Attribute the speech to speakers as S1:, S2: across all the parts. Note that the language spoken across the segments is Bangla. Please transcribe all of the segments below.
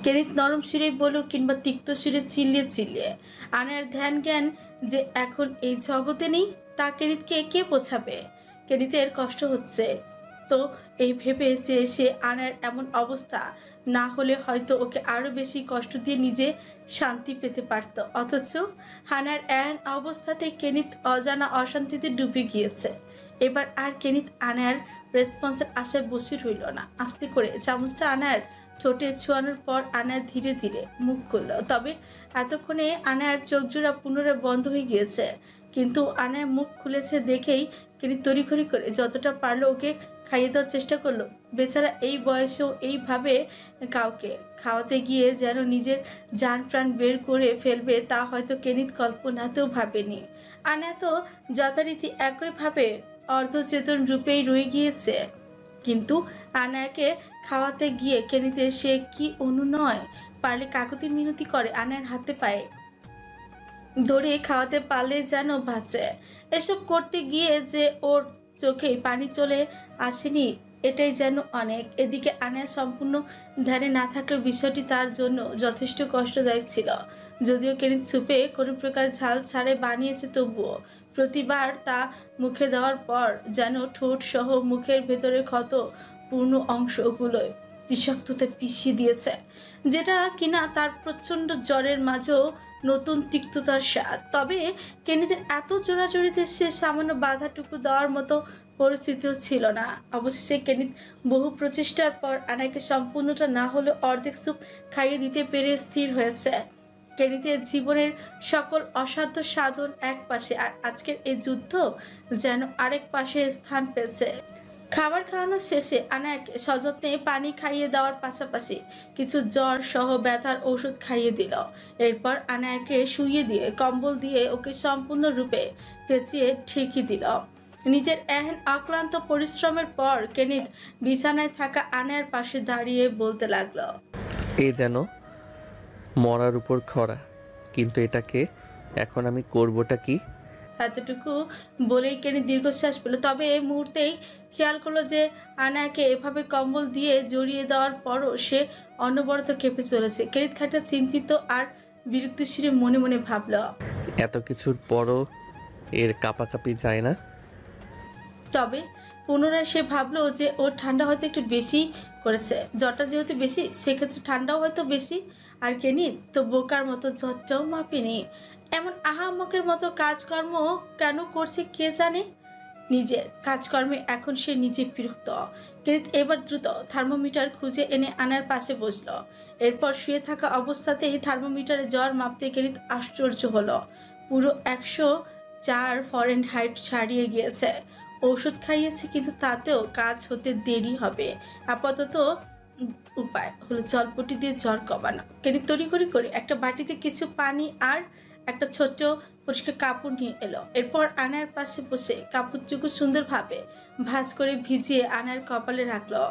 S1: কেনিত নরম সুরে বলো কিংবা তিক্ত সুরে চিল্লিয়ে চিল্লিয়ে। আনার ধ্যান জ্ঞান যে এখন এই জগতে নেই তা কেনিতকে কে বোঝাবে? কেনিতের কষ্ট হচ্ছে তো এই ভেবে যে সে আনার এমন অবস্থা না হলে হয়তো ওকে আরো বেশি কষ্ট দিয়ে নিজে শান্তি পেতে পারত। অথচ হানার এন অবস্থাতে কেনিত অজানা অশান্তিতে ডুবে গিয়েছে। এবার আর কেনিত আনার রেসপন্সের আশায় বসে রইল না। আস্তে করে চামচটা আনার ঠোঁটে ছোঁয়ানোর পর আনার ধীরে ধীরে মুখ খুলল। তবে এতক্ষণে আনার চোখ জোড়া পুনরায় বন্ধ হয়ে গিয়েছে। কিন্তু আনার মুখ খুলেছে দেখেই কেনিত তড়িঘড়ি করে যতটা পারলো ওকে খাইয়ে দেওয়ার চেষ্টা করলো। বেচারা এই বয়সেও এইভাবে কাউকে খাওয়াতে গিয়ে যেন নিজের জান প্রাণ বের করে ফেলবে তা হয়তো কেনিত কল্পনাতেও ভাবেনি। আনা তো যথারীতি একইভাবে অর্ধচেতন রূপেই রয়ে গিয়েছে। কিন্তু আনায়াকে খাওয়াতে গিয়ে কেনিতে সে কি অনুনয় পারলে কাকুতি মিনতি করে আনার হাতে পায়ে ধরে খাওয়াতে পারলে যেন বাঁচে। এসব করতে গিয়ে যে ওর চোখে পানি চলে আসেনি এটাই যেন অনেক। এদিকে আনায়া সম্পূর্ণ ধ্যানে না থাকলেও বিষয়টি তার জন্য যথেষ্ট কষ্টদায়ক ছিল। যদিও কেনিত সুপে কোনো প্রকার ঝাল ছাড়ে বানিয়েছে তবুও প্রতিবার তা মুখে দেওয়ার পর যেন ঠোঁট সহ মুখের ভেতরে ক্ষত পূর্ণ অংশগুলোয় বিষাক্ততে পিষিয়ে দিয়েছে, যেটা কিনা তার প্রচণ্ড জ্বরের মাঝেও নতুন তিক্ততার স্বাদ। তবে কেনিতের এত জোরাজোরিতে সে সামান্য বাধাটুকু দেওয়ার মতো পরিস্থিতিও ছিল না। অবশেষে কেনিত বহু প্রচেষ্টার পর আনাকে সম্পূর্ণটা না হলেও অর্ধেক স্যুপ খাইয়ে দিতে পেরে স্থির হয়েছে। কেনিতের জীবনের সকল অসাধ্য সাধন এক পাশে আর আজকের এই যুদ্ধ যেন আরেক পাশে স্থান পেয়েছে। খাবার খাওয়ানো শেষে আনায়াকে সযত্নে পানি খাইয়ে দেওয়ার পাশাপাশি কিছু জ্বর সহ ব্যথার ওষুধ খাইয়ে দিল। এরপর আনায়াকে শুইয়ে দিয়ে কম্বল দিয়ে ওকে সম্পূর্ণরূপে পেঁচিয়ে ঠেকিয়ে দিল। নিজের এহেন অক্লান্ত পরিশ্রমের পর কেনিত বিছানায় থাকা আনায়ার পাশে দাঁড়িয়ে বলতে লাগলো,
S2: এ যেন মরার উপর খরা, কিন্তু এটাকে এখন আমি করবোটা কি?
S1: এতটুকু বলেই কেনিত দীর্ঘশ্বাস পেল। তবে এই মুহূর্তেই খেয়াল করলো যে আনায়াকে এভাবে কম্বল দিয়ে জড়িয়ে দেওয়ার পরও সে অনবরত কেঁপে চলেছে। কেনিত খানিকটা চিন্তিত আর বিরক্তিশীল মনে মনে ভাবল,
S2: এত কিছুর পরও এর কাঁপাকাঁপি যায় না।
S1: তবে পুনরায় সে ভাবলো যে ওর ঠান্ডা হয়তো একটু বেশি করেছে। জ্বরটা যেহেতু বেশি সেক্ষেত্রে ঠান্ডাও হয়তো বেশি। আর কেনিত তো বোকার মতো জ্বরটাও মাপেনি। এমন আহাম্মকের মতো কাজকর্ম কেন করছে কে জানে। নিজের কাজকর্মে এখন সে নিজে বিরক্ত। কেনিত এবার দ্রুত থার্মোমিটার খুঁজে এনে আনার পাশে বসলো। এরপর শুয়ে থাকা অবস্থাতেই থার্মোমিটারে জ্বর মাপতে কেনিত আশ্চর্য হলো। পুরো 104 ফরেনহাইট ছাড়িয়ে গিয়েছে। ওষুধ খাইয়েছে কিন্তু তাতেও কাজ হতে দেরি হবে। আপাতত উপায় হলো জলপটি দিয়ে জ্বর কমানো। কেনিত তড়িঘড়ি করে একটা বাটিতে কিছু পানি আর একটা ছোট্ট পরিষ্কার কাপড় নিয়ে এলো। এরপর আনার পাশে বসে কাপড়টুকু সুন্দরভাবে ভাঁজ করে ভিজিয়ে আনার কপালে রাখলো।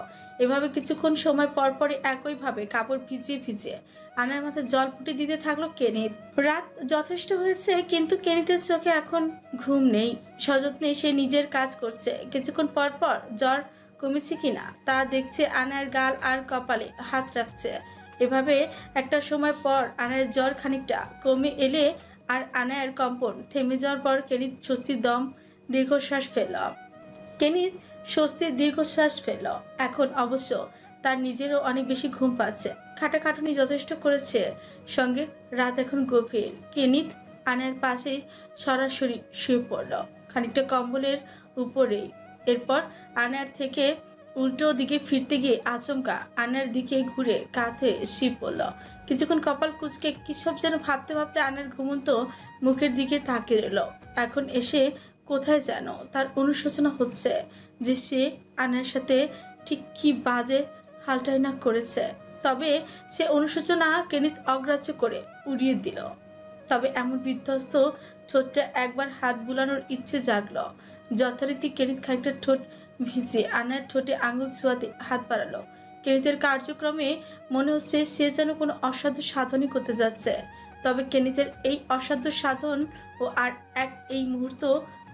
S1: এভাবে কিছুক্ষণ সময় পর পরই একইভাবে কাপড় ভিজিয়ে ভিজিয়ে আনার মাথায় জলপটি দিতে থাকলো কেনিত। রাত যথেষ্ট হয়েছে কিন্তু কেনিতের চোখে এখন ঘুম নেই। সযত্নে সে নিজের কাজ করছে। কিছুক্ষণ পর পর জ্বর কমেছে কিনা তা দেখছে, আনার গাল আর কপালে হাত রাখছে। এভাবে একটা সময় পর আনার জ্বর খানিকটা কমে এলে আর আনায়ার কম্পন থেমে যাওয়ার পর কেনিত স্বস্তির দীর্ঘশ্বাস ফেলল। এখন অবশ্য তার নিজেরও অনেক বেশি ঘুম পাচ্ছে। খাটাখাটুনি যথেষ্ট করেছে, সঙ্গে রাত এখন গভীর। কেনিত আনায়ার পাশে সরাসরি শুয়ে পড়ল খানিকটা কম্বলের উপরেই। এরপর আনায়ার থেকে উল্টো দিকে ফিরতে গিয়ে আচমকা আনার দিকে ঘুরে কাঁধে শুয়ে পড়ল। কিছুক্ষণ কপাল কুঁচকে কিসব যেন ভাবতে ভাবতে আনার ঘুমন্ত মুখের দিকে তাকিয়ে রইল। এখন এসে কোথায় যেন তার অনুশোচনা হচ্ছে যে সে আনার সাথে ঠিক কি বাজে হালটাই না করেছে। তবে সে অনুশোচনা কেনিত অগ্রাহ্য করে উড়িয়ে দিল। তবে এমন বিধ্বস্ত ঠোঁটটা একবার হাত বুলানোর ইচ্ছে জাগল। যথারীতি কেনিত খানিকটা ঠোঁট ভিজিয়ে আনার ঠোঁটে আঙুল ছোঁয়াতে হাত বাড়ালো। কেনিতের কার্যক্রমে মনে হচ্ছে সে যেন কোনো অসাধ্য সাধনই করতে যাচ্ছে। তবে কেনিতের এই অসাধ্য সাধন ও আর এই মুহূর্ত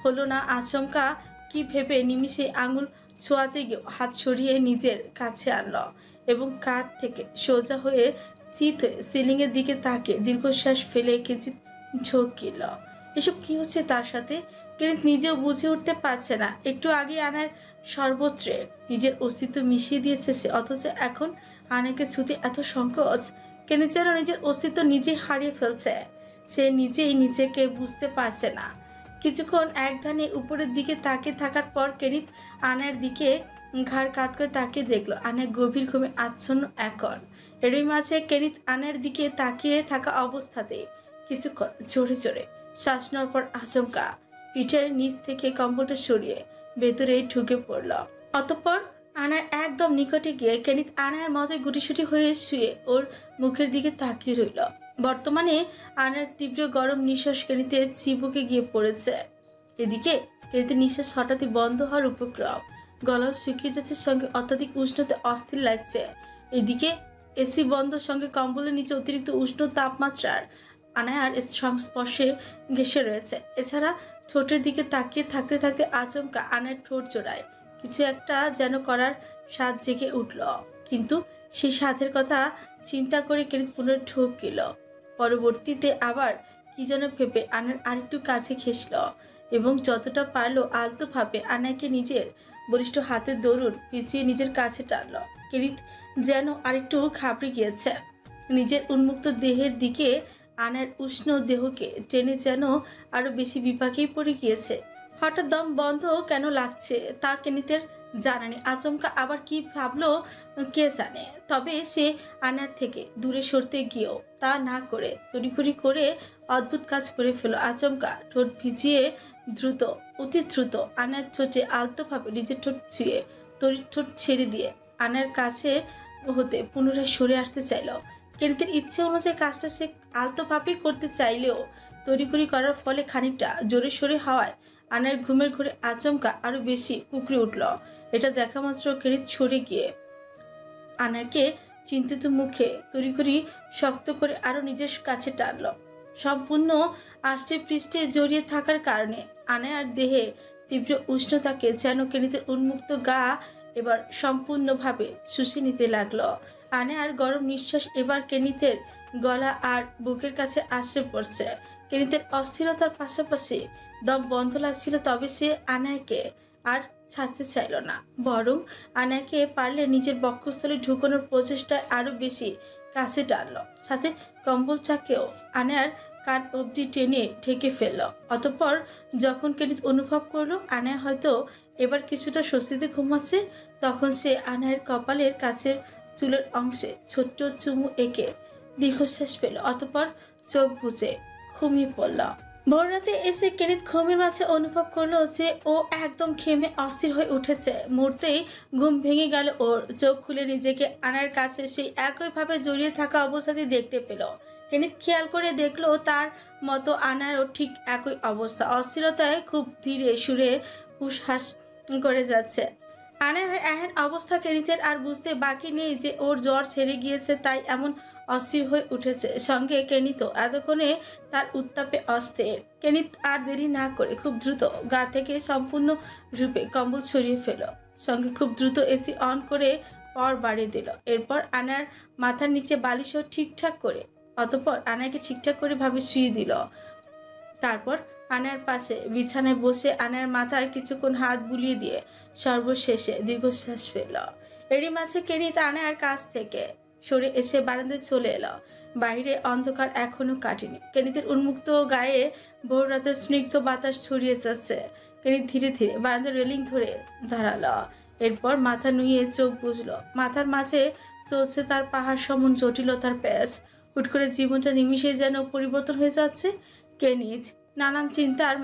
S1: হলো না। আচমকা কি ভেবে নিমিষে আঙুল ছোঁয়াতে গিয়ে হাত সরিয়ে নিজের কাছে আনলো এবং কাঁধ থেকে সোজা হয়ে চিত হয়ে সিলিংয়ের দিকে তাকে দীর্ঘশ্বাস ফেলে কিঞ্চিত ঝোঁকিল। এসব কি হচ্ছে তার সাথে? কেনিত নিজেও বুঝে উঠতে পারছে না। একটু আগে আনার সর্বত্রে নিজের অস্তিত্ব মিশিয়ে দিয়েছে সে, অথচ এখন আনাকে ছুতে এত সংকোচ। কেনিত যেন নিজের অস্তিত্ব নিজেই হারিয়ে ফেলছে। সে নিজেই নিজেকে বুঝতে পারছে না। কিছুক্ষণ এক ধ্যানে উপরের দিকে তাকিয়ে থাকার পর কেনিত আনার দিকে ঘাড় কাত করে তাকিয়ে দেখলো আনা গভীর ঘুমে আচ্ছন্ন এখন। এরই মাঝে কেনিত আনার দিকে তাকিয়ে থাকা অবস্থাতেই কিছুক্ষণ জোরে জোরে শ্বাস নেওয়ার পর আচমকা পিঠের নিচ থেকে কম্বলটা সরিয়ে ভেতরে ঢুকে পড়ল। অতঃপর আনার একদম নিকটে গিয়ে কেনিত আনার মতোই গুটিসুটি হয়ে শুয়ে ওর মুখের দিকে তাকিয়ে রইল। বর্তমানে আনার তীব্র গরম নিঃশ্বাস কেনিতে চিবুকে গিয়ে পড়েছে। এদিকে কেনিতের নিঃশ্বাস হঠাৎই বন্ধ হওয়ার উপক্রম। গলাও শুকিয়ে যাচ্ছে, সঙ্গে অত্যাধিক উষ্ণতে অস্থির লাগছে। এদিকে এসি বন্ধ, সঙ্গে কম্বলের নিচে অতিরিক্ত উষ্ণ তাপমাত্রার আনায়ার সংস্পর্শে ঘেঁষে রয়েছে। এছাড়া ঠোঁটের দিকে তাকিয়ে থাকতে থাকতে আচমকা আনার ঠোঁট জোড়ায় কিছু একটা যেন করার স্বাদ জেগে উঠল। কিন্তু সেই স্বাদের কথা চিন্তা করে কেনিত পুনরায় ঢোক গেল। পরবর্তীতে আবার কি যেন ভেবে আনার আরেকটু কাছে ঘেঁষল এবং যতটা পারলো আলতোভাবে আনাকে নিজের বলিষ্ঠ হাতের দরুন পিছিয়ে নিজের কাছে টানল। কেনিত যেন আরেকটু ঘাবড়ে গিয়েছে। নিজের উন্মুক্ত দেহের দিকে আনার উষ্ণ দেহকে টেনে যেন আরো বেশি বিপাকেই পড়ে গিয়েছে। হঠাৎ দম বন্ধ কেন লাগছে তা কেনিতের জানা নেই। আচমকা আবার কি ভাবলো কে জানে। তবে সে আনার থেকে দূরে সরতে গিয়েও তা না করে তড়িঘড়ি করে অদ্ভুত কাজ করে ফেলো। আচমকা ঠোঁট ভিজিয়ে দ্রুত, অতি দ্রুত আনার ঠোঁটে আলতোভাবে নিজের ঠোঁট ছুঁয়ে তড়িৎ ঠোঁট ছেড়ে দিয়ে আনার কাছে হতে পুনরায় সরে আসতে চাইল। কেনিতের ইচ্ছে অনুযায়ী কাজটা সে আলতোভাবেই করতে চাইলেও তড়িঘড়ি করার ফলে খানিকটা জোরে সরে হওয়ায় আনার ঘুমের ঘরে আচমকা আরো বেশি কুকড়ে উঠল। এটা দেখা মাত্র কেনিত সরে গিয়ে আনাকে চিন্তিত মুখে তড়িঘড়ি শক্ত করে আরো নিজের কাছে টানল। সম্পূর্ণ আষ্টে পৃষ্ঠে জড়িয়ে থাকার কারণে আনায়ার দেহে তীব্র উষ্ণতাকে যেন কেনিতের উন্মুক্ত গা এবার সম্পূর্ণভাবে শুষে নিতে লাগলো। আনায়ার গরম নিঃশ্বাস এবার কেনিতের গলা আর বুকের কাছে আশ্রে পড়ছে। কেনিতের অস্থিরতার পাশাপাশি দম বন্ধ লাগছিল, তবে সে আনায়াকে আর ছাড়তে চাইল না। বরং আনায়াকে পারলে নিজের বক্ষস্থলে ঢুকানোর প্রচেষ্টায় আরো বেশি কাছে টানল। সাথে কম্বল চাকেও আনায়ার কান অবধি টেনে ঢেকে ফেলল। অতঃপর যখন কেনিত অনুভব করলো আনায়া হয়তো এবার কিছুটা স্বস্তিতে ঘুমাচ্ছে, তখন সে আনায়ার কপালের কাছের চুলের অংশে ছোট্ট চুমু এঁকে দীর্ঘশ্বাস পেল। অতঃপর চোখ বুজে ঘুমিয়ে পড়ল। ভোর রাতে এসে কেনিত ঘুমের মাঝে অনুভব করলো যে ও একদম ঘেমে অস্থির হয়ে উঠেছে। মুহূর্তেই ঘুম ভেঙে গেল ওর। চোখ খুলে নিজেকে আনার কাছে সেই একইভাবে জড়িয়ে থাকা অবস্থাতেই দেখতে পেল। কেনিত খেয়াল করে দেখলো তার মতো আনারও ঠিক একই অবস্থা। অস্থিরতায় খুব ধীরে সুরে হুসহাস করে যাচ্ছে। আনার এহেন অবস্থা কেনিতের আর বুঝতে বাকি নেই যে ওর জ্বর ছেড়ে গিয়েছে, তাই এমন অস্থির হয়ে উঠেছে। সঙ্গে কেনিত এতক্ষণে তার উত্তাপে অস্থির। কেনিত আর দেরি না করে খুব দ্রুত গা থেকে সম্পূর্ণ রূপে কম্বল ছড়িয়ে ফেল। সঙ্গে খুব দ্রুত এসি অন করে পাওয়ার বাড়িয়ে দিল। এরপর আনার মাথার নিচে বালিশও ঠিকঠাক করে, অতঃপর আনাকে ঠিকঠাক করে ভাবে শুয়ে দিল। তারপর আনার পাশে বিছানায় বসে আনার মাথার কিছুক্ষণ হাত বুলিয়ে দিয়ে সর্বশেষে দীর্ঘশ্বাস ফেলল। এরই মাঝে কেনিত আনার কাছ থেকে সরে এসে বারান্দায় চলে এলো। বাইরে অন্ধকার এখনো কাটেনি। কেনিতের উন্মুক্ত গায়ে ভোর রাতের স্নিগ্ধ বাতাস ছড়িয়ে যাচ্ছে। কেনিত ধীরে ধীরে বারান্দার রেলিং ধরে দাঁড়ালো। এরপর মাথা নুয়ে চোখ বুঝলো। মাথার মাঝে চলছে তার পাহাড় সমন জটিলতার প্যাচ। হুট করে জীবনটা নিমিষে যেন পরিবর্তন হয়ে যাচ্ছে। কেনিত নানান চিন্তার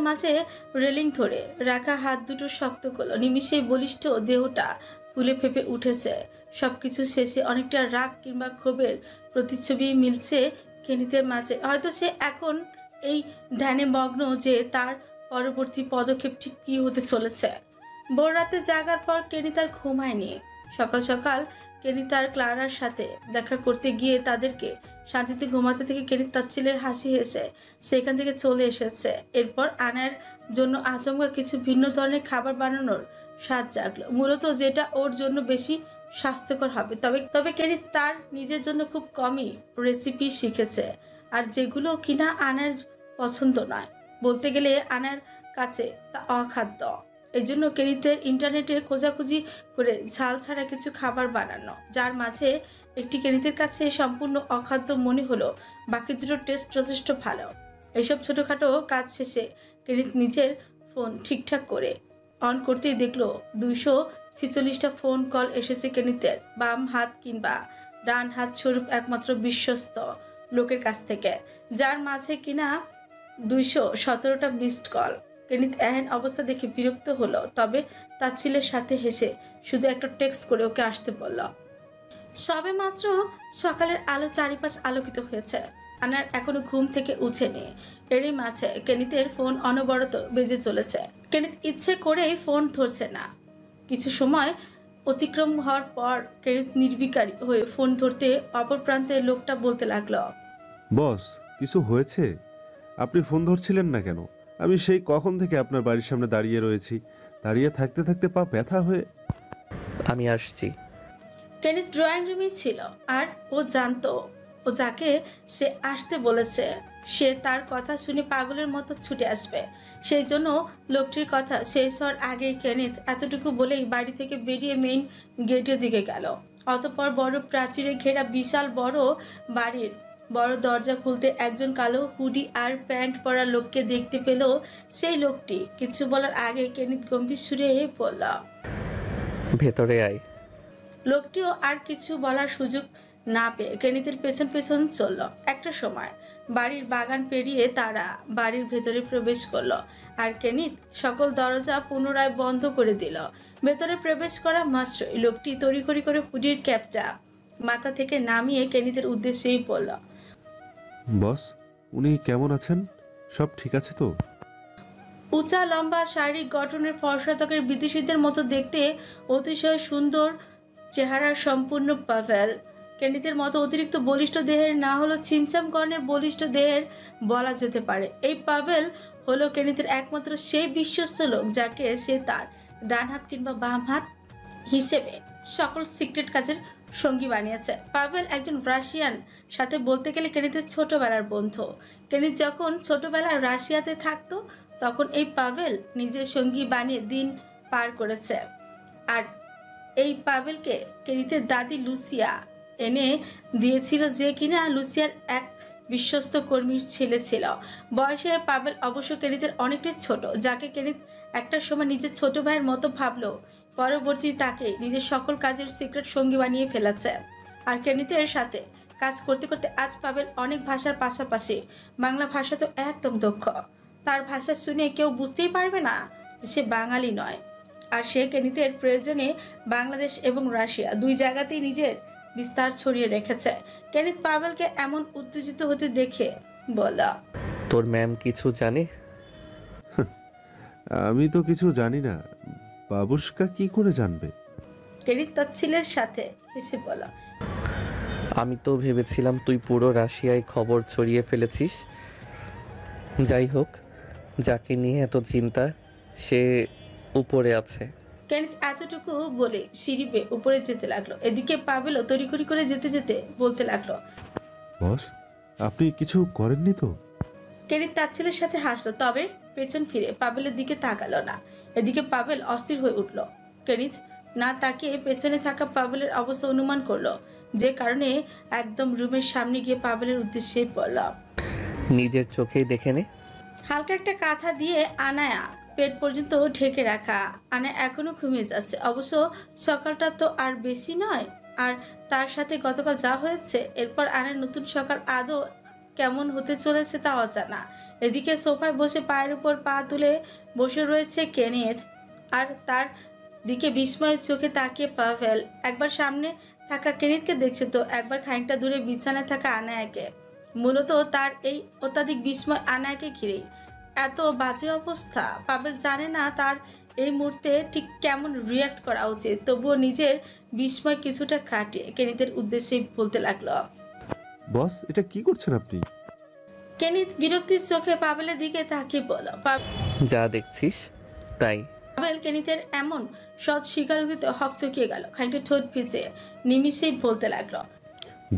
S1: মাঝে রেলিং ধরে রাখা হাত দুটো শক্ত করলো। নিমিষেই বলিষ্ঠ দেহটা ফুলে ফেপে উঠেছে। সবকিছু শেষে অনেকটা রাগ কিংবা ক্ষোভের প্রতিচ্ছবি মিলছে কেনিতের মাঝে। হয়তো সে এখন এই ধ্যানে মগ্ন যে তার পরবর্তী পদক্ষেপ ঠিক কি হতে চলেছে। ভোর রাতে জাগার পর কেনিত আর ঘুমায়নি। সকাল সকাল কেনিত আর ক্লারার সাথে দেখা করতে গিয়ে তাদেরকে শান্তিতে ঘুমাতে থেকে কেনিত তাচ্ছিলের হাসি হেসে সেখান থেকে চলে এসেছে। এরপর আনার জন্য আচমকা কিছু ভিন্ন ধরনের খাবার বানানোর স্বাদ জাগলো, মূলত যেটা ওর জন্য বেশি স্বাস্থ্যকর হবে। তবে তবে কেনিত তার নিজের জন্য খুব কমই রেসিপি শিখেছে, আর যেগুলো কিনা আনার পছন্দ নয়। বলতে গেলে আনার কাছে তা অখাদ্য। এই জন্য কেনিতের ইন্টারনেটে খোঁজাখুঁজি করে ঝাল ছাড়া কিছু খাবার বানানো, যার মাঝে একটি কেনিতের কাছে সম্পূর্ণ অখাদ্য মনে হলো, বাকি দুটো টেস্ট যথেষ্ট ভালো। এইসব ছোটোখাটো কাজ শেষে কেনিত নিজের ফোন ঠিকঠাক করে অন করতেই দেখলো 246টা ফোন কল এসেছে কেনিতের বাম হাত কিংবা ডান হাত স্বরূপ একমাত্র বিশ্বস্ত লোকের কাছ থেকে, যার মাঝে কিনা 217টা মিসড কল। কেনিত এহেন অবস্থা দেখে বিরক্ত হলো, তবে তার ছেলের সাথে হেসে শুধু একটা টেক্সট করে ওকে আসতে বলল। সবে মাত্র সকালের আলো চারিপাশ আলোকিত হয়েছে। আনার এখনো ঘুম থেকে উঠেনি। এরই মাঝে কেনিতের ফোন অনবরত বেজে চলেছে। কেনিত ইচ্ছে করেই ফোন ধরছে না। কিছু সময় অতিক্রম হওয়ার পর কেনিত নির্বিকারী হয়ে ফোন ধরতে অপর প্রান্তের লোকটা বলতে লাগলো,
S3: বস, কিছু হয়েছে? আপনি ফোন ধরছিলেন না কেন? আমি সেই কখন থেকে আপনার বাড়ির সামনে দাঁড়িয়ে রয়েছি। দাঁড়িয়ে থাকতে থাকতে পা ব্যথা হয়ে।
S2: আমি আসছি।
S1: কেনিত ড্রয়িং রুমে ছিল, আর ও জানতো ও যাকে সে আসতে বলেছে সে তার কথা শুনে পাগলের মতো ছুটে আসবে। সেই জন্য লোকটির কথা শেষ হওয়ার আগেই কেনিত এতটুকু বলেই বাড়ি থেকে বেরিয়ে মেইন গেটের দিকে গেল। অতঃপর বড় প্রাচীরে ঘেরা বিশাল বড় বাড়ির বড় দরজা খুলতে একজন কালো হুডি আর প্যান্ট পরা লোককে দেখতে পেল। সেই লোকটি কিছু বলার আগে কেনিত গম্ভীর সুরে বলল,
S2: ভেতরে আয়।
S1: লোকটিও আর কিছু বলার সুযোগ না পেয়ে কেনিতের পেছন পেছন চলল। একটা সময় বাড়ির বাগান পেরিয়ে তারা বাড়ির ভেতরে প্রবেশ করলো, আর কেনিত সকল দরজা পুনরায় বন্ধ করে দিল। ভেতরে প্রবেশ করা মাত্রই লোকটি তড়িঘড়ি করে হুডির ক্যাপটা মাথা থেকে নামিয়ে কেনিতের উদ্দেশ্যেই বলল,
S3: বস, উনি কেমন আছেন? সব ঠিক আছে তো?
S1: উঁচা লম্বা শারীরিক গঠনের ফর্সা ত্বকের বিদেশিদের মতো দেখতে অতিশয় সুন্দর চেহারার সম্পূর্ণ পাভেল। কেনিতের মতো অতিরিক্ত বলিষ্ঠ দেহের না হলো ছিমছাম গর্ণের বলিষ্ঠ দেহের বলা যেতে পারে। এই পাভেল হলো কেনিতের একমাত্র সেই বিশ্বস্ত লোক যাকে সে তার ডান হাত কিংবা বাম হাত হিসেবে সকল সিক্রেট কাজের সঙ্গী বানিয়েছে। পাভেল একজন রাশিয়ান, সাথে বলতে গেলে কেনিতের ছোটবেলার বন্ধু। কেনিত যখন ছোটবেলায় রাশিয়াতে থাকতো তখন এই পাভেল নিজের সঙ্গী বানিয়ে দিন পার করেছে। আর এই পাভেলকে কেনিতের দাদি লুসিয়া এনে দিয়েছিল, যে কিনা লুসিয়ার এক বিশ্বস্ত কর্মীর ছেলে ছিল। বয়সে পাভেল অবশ্য কেনিতের অনেকটাই ছোট, যাকে কেনিত একটা সময় নিজের ছোট ভাইয়ের মতো ভাবলো। পরবর্তী তাকে নিজের সকল কাজের সিক্রেট সঙ্গী বানিয়ে ফেলেছে। আর কেনিতের সাথে কাজ করতে করতে আজ পাভেল অনেক ভাষার পাশাপাশি বাংলা ভাষা তো একদম দক্ষ। তার ভাষা শুনে কেউ বুঝতেই পারবে না যে সে বাঙালি নয়। আর সে কেনিতের প্রয়োজনে বাংলাদেশ এবং রাশিয়া দুই জায়গাতেই নিজের বিস্তার ছড়িয়ে রেখেছে। কেনিত পাভেলকে এমন উত্তেজিত হতে দেখে বলল,
S2: তোর ম্যাম কিছু জানে?
S3: আমি তো কিছু জানি না। বাবুস্কা কি করে জানবে?
S1: কেনিত তাচ্ছিলের সাথে হেসে বলল,
S2: আমি তো ভেবেছিলাম তুই পুরো রাশিয়ায় খবর ছড়িয়ে ফেলেছিস। যাই হোক, যাকে নিয়ে এত চিন্তা সে উপরে আছে।
S1: কেনিত এতটুকু বলে সিঁড়ি বেয়ে উপরে যেতে লাগলো। এদিকে পাভেলও তড়িঘড়ি করে যেতে যেতে বলতে লাগলো,
S3: বস, আপনি কিছু করেননি তো?
S1: কেনিত তার ছেলের সাথে হাসলো, তবে পেছন ফিরে পাভেলের দিকে তাকালো না। এদিকে পাভেল অস্থির হয়ে উঠল। কেনিত না তাকিয়ে পেছনে থাকা পাভেলের অবস্থা অনুমান করলো, যে কারণে একদম রুমের সামনে গিয়ে পাভেলের উদ্দেশ্যে বলল,
S2: নিজের চোখেই দেখে নে।
S1: হালকা একটা কাঁথা দিয়ে আনায়া পেট পর্যন্ত ঢেকে রাখা। আনা এখনো ঘুমিয়ে যাচ্ছে। অবশ্য সকালটা তো আর বেশি নয়, আর তার সাথে গতকাল যা হয়েছে, এরপর আনার নতুন সকাল আদৌ কেমন হতে চলেছে তা অজানা। এদিকে সোফায় বসে পায়ের উপর পা তুলে বসে রয়েছে কেনিত, আর তার দিকে বিস্ময়ের চোখে তাকিয়ে পাভেল। একবার সামনে থাকা কেনিতকে দেখছে তো একবার খানিকটা দূরে বিছানায় থাকা আনায়াকে। মূলত তার এই অত্যাধিক বিস্ময় আনায়াকে ঘিরেই। এত বাজে অবস্থা। পাভেল জানে না তার এই মুহূর্তে ঠিক কেমন রিয়াক্ট করা উচিত, তবুও নিজের বিস্ময় কিছুটা কাটিয়ে কেনিতের উদ্দেশ্যে বলতে লাগলো,
S3: বস, এটা কি করছেন আপনি?
S1: কেনিত বিরক্তির চোখে পাভেলের দিকে তাকিয়ে বলল,
S2: যা দেখছিস তাই।
S1: পাভেল পাভেল কেনিতের এমন সৎ স্বীকারোক্তিতে হকচকিয়ে গেল। খানিকটা ঠোঁট ভিজে নিমিষেই বলতে লাগলো,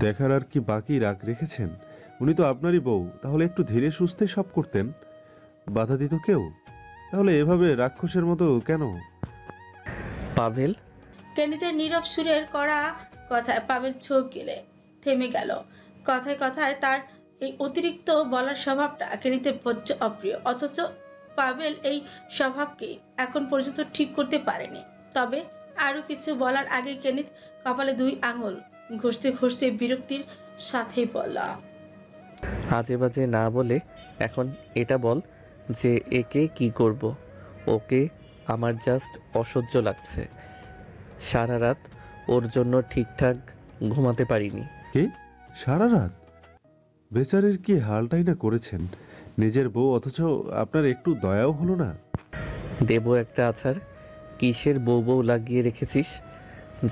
S3: দেখার আর কি বাকি রাগ রেখেছেন? উনি তো আপনারই বউ, তাহলে একটু ধীরে সুস্থে সব করতেন। বাধা দিত কেউ? তাহলে এভাবে রাক্ষসের মতো কেন?
S2: পাভেল,
S1: কেনিতের নীরব সুরের কড়া কথায় পাভেল চোখ গেলে থেমে গেল। কথায় কথায় তার এই অতিরিক্ত বলার স্বভাবটা কেনিতের বড্ড অপ্রিয়, অথচ পাভেল এই স্বভাবকে এখন পর্যন্ত ঠিক করতে পারেনি। তবে আরো কিছু বলার আগে কেনিত কপালে 2 আঙুল ঘষতে ঘষতে বিরক্তির সাথেই বলল,
S2: আজে বাজে না বলে এখন এটা বল যে একে কি করব। ওকে আমার জাস্ট অসহ্য লাগছে। সারা রাত ওর জন্য ঠিকঠাক ঘুমাতে পারিনি।
S3: কে? সারা রাত? বেচারির কি হালটাই না করেছেন নিজের বউ, অথচ আপনার একটু দয়াও হলো না?
S2: দেব একটা আছাড়। কিসের বউ বউ লাগিয়ে রেখেছিস?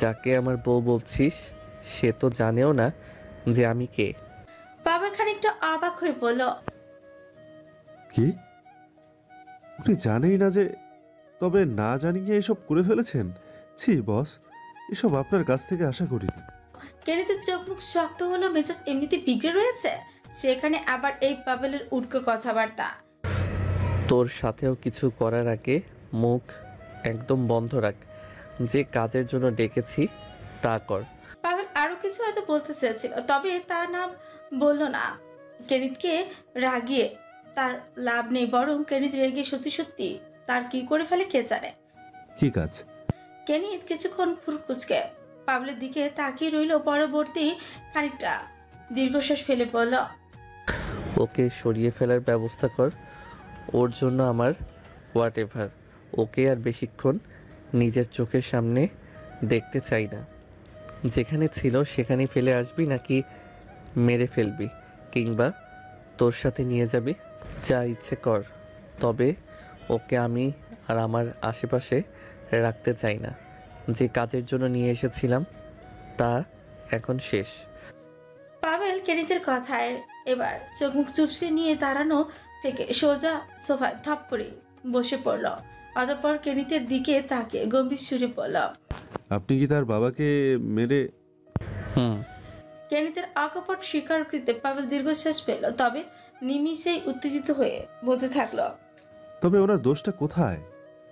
S2: যাকে আমার বউ বলছিস সে তো জানেও না যে আমি কে।
S1: পাভেল খানিকটা অবাক হয়ে বলল,
S3: কি? উনি জানেই না যে? তবে না জানিয়ে এসব করে ফেলেছেন? ছি বস, এসব আপনার কাছ থেকে আশা করিনি।
S1: কেনিতের চোখ মুখ শক্ত হলো, মেজাজ এমনিতে বিগড়ে রয়েছে, সেখানে আবার এই পাভেলের উটকো কথাবার্তা।
S2: তোর সাথেও কিছু করার আগে মুখ একদম বন্ধ রাখ। যে কাজের জন্য ডেকেছি তা কর।
S1: পাভেল আরো কিছু হয়তো বলতে চেয়েছিল, তবে তা নাম বলল না। কেনিতকে রাগিয়ে তার লাভ নেই, বরং কেনিত রেগে সত্যি সত্যি তার কি করে ফেলে কে জানে।
S3: কি কাজ?
S1: কেনিত কিছুক্ষণ ফুরকুচকে পাভেলের দিকে তাকিয়ে রইল, পরবর্তী খানিকটা দীর্ঘশ্বাস ফেলে বলল,
S2: ওকে সরিয়ে ফেলার ব্যবস্থা কর। ওর জন্য আমার হোয়াট এভার। ওকে আর বেশিক্ষণ নিজের চোখের সামনে দেখতে চাই না। যেখানে ছিল সেখানেই ফেলে আসবি, নাকি মেরে ফেলবি, কিংবা তোর সাথে নিয়ে যাবি, যা ইচ্ছে কর। তবে ওকে আমি আর আমার আশেপাশে রাখতে চাই না। যে কাজের জন্য নিয়ে এসেছিলাম তা এখন শেষ।
S1: পাভেল কেনিতের কথায় এবার চোখ মুখ চুপসে নিয়ে দাঁড়ানো থেকে সোজা সোফায় থাপ করে বসে পড়ল। অতঃপর কেনিতের দিকে তাকে গম্ভীর সুরে বলল,
S3: আপনি কি তার বাবাকে মেরে?
S2: হুম।
S1: কেনিতের অকপট স্বীকারোক্তিতে পাভেল দীর্ঘশ্বাস পেল, তবে নিমিষেই উত্তেজিত হয়ে বলতে থাকলো,
S3: তবে ওনার দোষটা কোথায়?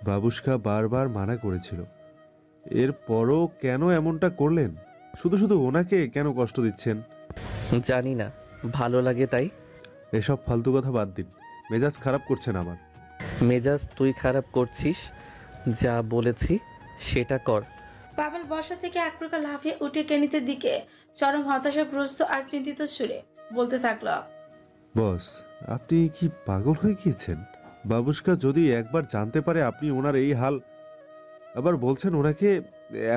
S3: বাবুশকা বারবার মানা করেছিল, এরপরও কেন এমনটা করলেন? শুধু শুধু ওনাকে কেন কষ্ট দিচ্ছেন?
S2: জানি না, ভালো লাগে তাই।
S3: এসব ফালতু কথা বাদ দিন, মেজাজ খারাপ করছেন আমার।
S2: মেজাজ তুই খারাপ করছিস। যা বলেছি সেটা কর।
S1: পাভেল বসা থেকে এক প্রকার লাফিয়ে উঠে কেনিতের দিকে চরম হতাশাগ্রস্ত আর চিন্তিত সুরে বলতে থাকলো,
S3: বস, আপনি কি পাগল হয়ে গিয়েছেন? বাবুশকা যদি একবার জানতে পারে আপনি ওনার এই হাল, আবার বলছেন ওনাকে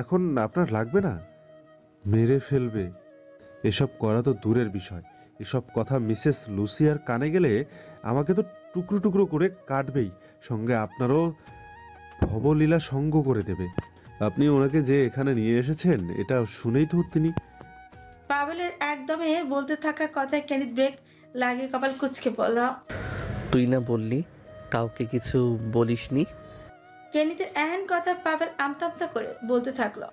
S3: এখন আপনার লাগবে না, মেরে ফেলবে। এসব করা তো দূরের বিষয়, এসব কথা মিসেস লুসিয়ার কানে গেলে আমাকে তো টুকরো টুকরো করে কাটবেই, সঙ্গে আপনারও ভবলীলা সঙ্গ করে দেবে। আপনি ওনাকে যে এখানে নিয়ে এসেছেন এটা শুনেই তো তিনি।
S1: পাভেলের একদমে বলতে থাকা কথায় কেনিত ব্রেক লাগিয়ে কপাল কুঁচকে বলল,
S2: তুই না বললি কাউকে কিছু বলিসনি?
S1: কেনিতের এহেন কথা পাভেল আমতা করে বলতে থাকলো,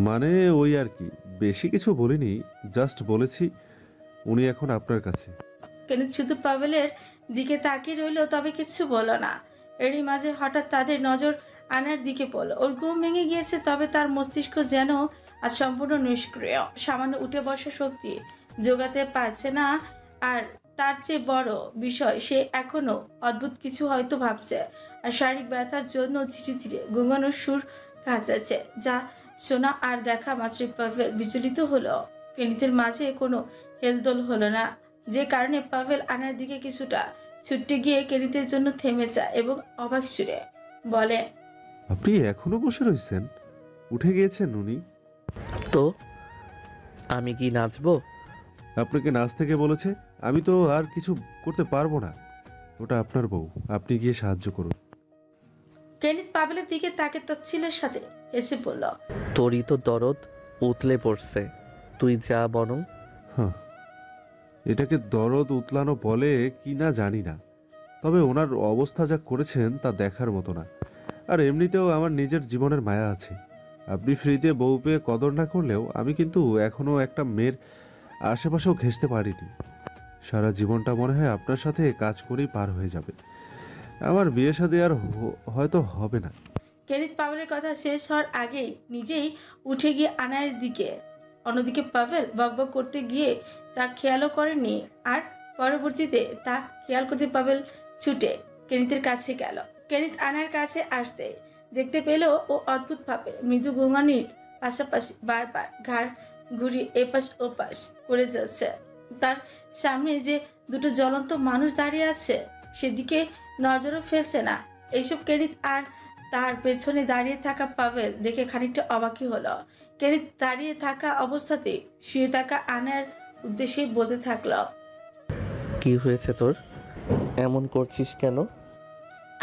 S3: মানে ওই আর কি, বেশি কিছু বলিনি, জাস্ট বলেছি উনি এখন আপনার কাছে।
S1: কেনিত শুধু পাভেলের দিকে তাকিয়ে রইল, তবে কিছু বলল না। এরই মাঝে হঠাৎ তাদের নজর আনার দিকে পড়ল। ওর ঘুম ভেঙে গিয়েছে, তবে তার মস্তিষ্ক যেন আজ সম্পূর্ণ নিষ্ক্রিয়। সামান্য উঠে বসা শক্তি জোগাতে পারছে না, আর তার চেয়ে বড় বিষয় সে এখনো অদ্ভুত কিছু হয়তো ভাবছে, আর শারীরিক ব্যথার জন্য ধীরে ধীরে ঘুমানোর সুর কাতরাচ্ছে। যা শোনা আর দেখা মাত্রই পাভেল বিচলিত হলো। কেনিতের মাঝে কোনো হেলদোল হলো না, যে কারণে পাভেল আনার দিকে কিছুটা ছুটে গিয়ে কেনিতের জন্য থেমে যায় এবং অবাক সুরে বলে,
S3: আপনি এখনো বসে রয়েছেন? উঠে গিয়েছেন উনি?
S2: তো আমি কি নাচবো?
S3: আপনাকে নাচ থেকে বলেছে? আমি তো আর কিছু করতে পারবো না, ওটা আপনার বউ, আপনি গিয়ে সাহায্য করুন।
S1: কেনিত পাভেলের দিকে তাকে তাচ্ছিলের সাথে এসে বলল,
S2: তোরই তো দরদ উতলে পড়ছে, তুই যা বরং।
S3: হ্যাঁ, এটাকে দরদ উতলানো বলে কি না জানি না, তবে ওনার অবস্থা যা করেছেন তা দেখার মতো না। আর এমনিতেও আমার নিজের জীবনের মায়া আছে। আপনি ফ্রিতে বউ পেয়ে কদর না করলেও আমি কিন্তু এখনো একটা মেয়ের আশেপাশেও ঘেঁষতে পারিনি। সারা জীবনটা মনে হয় আপনার সাথে কাজ করেই পার হয়ে যাবে। আমার বিয়ে শাদী আর হয়তো হবে না।
S1: কেনিত পাভেলের কথা শেষ হওয়ার আগেই নিজেই উঠে গিয়ে আনায়ের দিকে। অন্যদিকে পাভেল বকবক করতে গিয়ে তা খেয়ালও করেনি। আর পরবর্তীতে তা খেয়াল করতে পাভেল ছুটে কেনিতের কাছে গেল। কেনিত আনায়ের কাছে আসতে দেখতে পেল ও অদ্ভুতভাবে মৃদু গোঙানির পাশাপাশি বারবার ঘাড় ঘুরিয়ে এপাশ ওপাশ করে যাচ্ছে। তার সামনে যে দুটো জ্বলন্ত মানুষ দাঁড়িয়ে আছে সেদিকে নজরও ফেলছে না। এইসব কেনিত আর তার পেছনে দাঁড়িয়ে থাকা পাভেল দেখে খানিকটা অবাকই হলো। কেনিত দাঁড়িয়ে থাকা অবস্থাতে শুয়ে থাকা আনার উদ্দেশ্যে বলতে থাকলো,
S2: কি হয়েছে তোর? এমন করছিস কেন?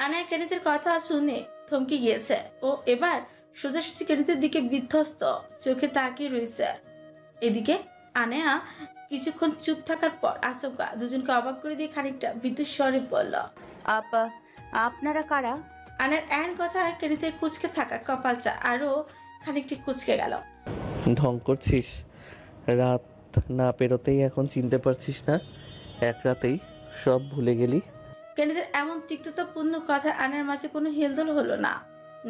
S1: আনায়া কেনিতের কথা শুনে থমকে গিয়েছে। ও এবার সোজাসুজি কেনিতের দিকে বিধ্বস্ত চোখে তাকিয়ে রয়েছে। এদিকে আনায়া কিছুক্ষণ চুপ থাকার পর আচমকা দুজনকে অবাক করে দিয়ে খানিকটা বিদ্যুৎ স্বরে বলল,
S4: আপা, আপনারা কারা?
S1: আনার এন কথায় কেনিতের কুচকে থাকা কপালচা আরো খানিকটি কুচকে গেল।
S2: ঢং করছিস? রাত না পেরোতেই এখন চিনতে পারছিস না? এক রাতেই সব ভুলে গেলি?
S1: কেনিতের এমন তিক্ততাপূর্ণ কথা আনার মাঝে কোনো হেলদোল হলো না।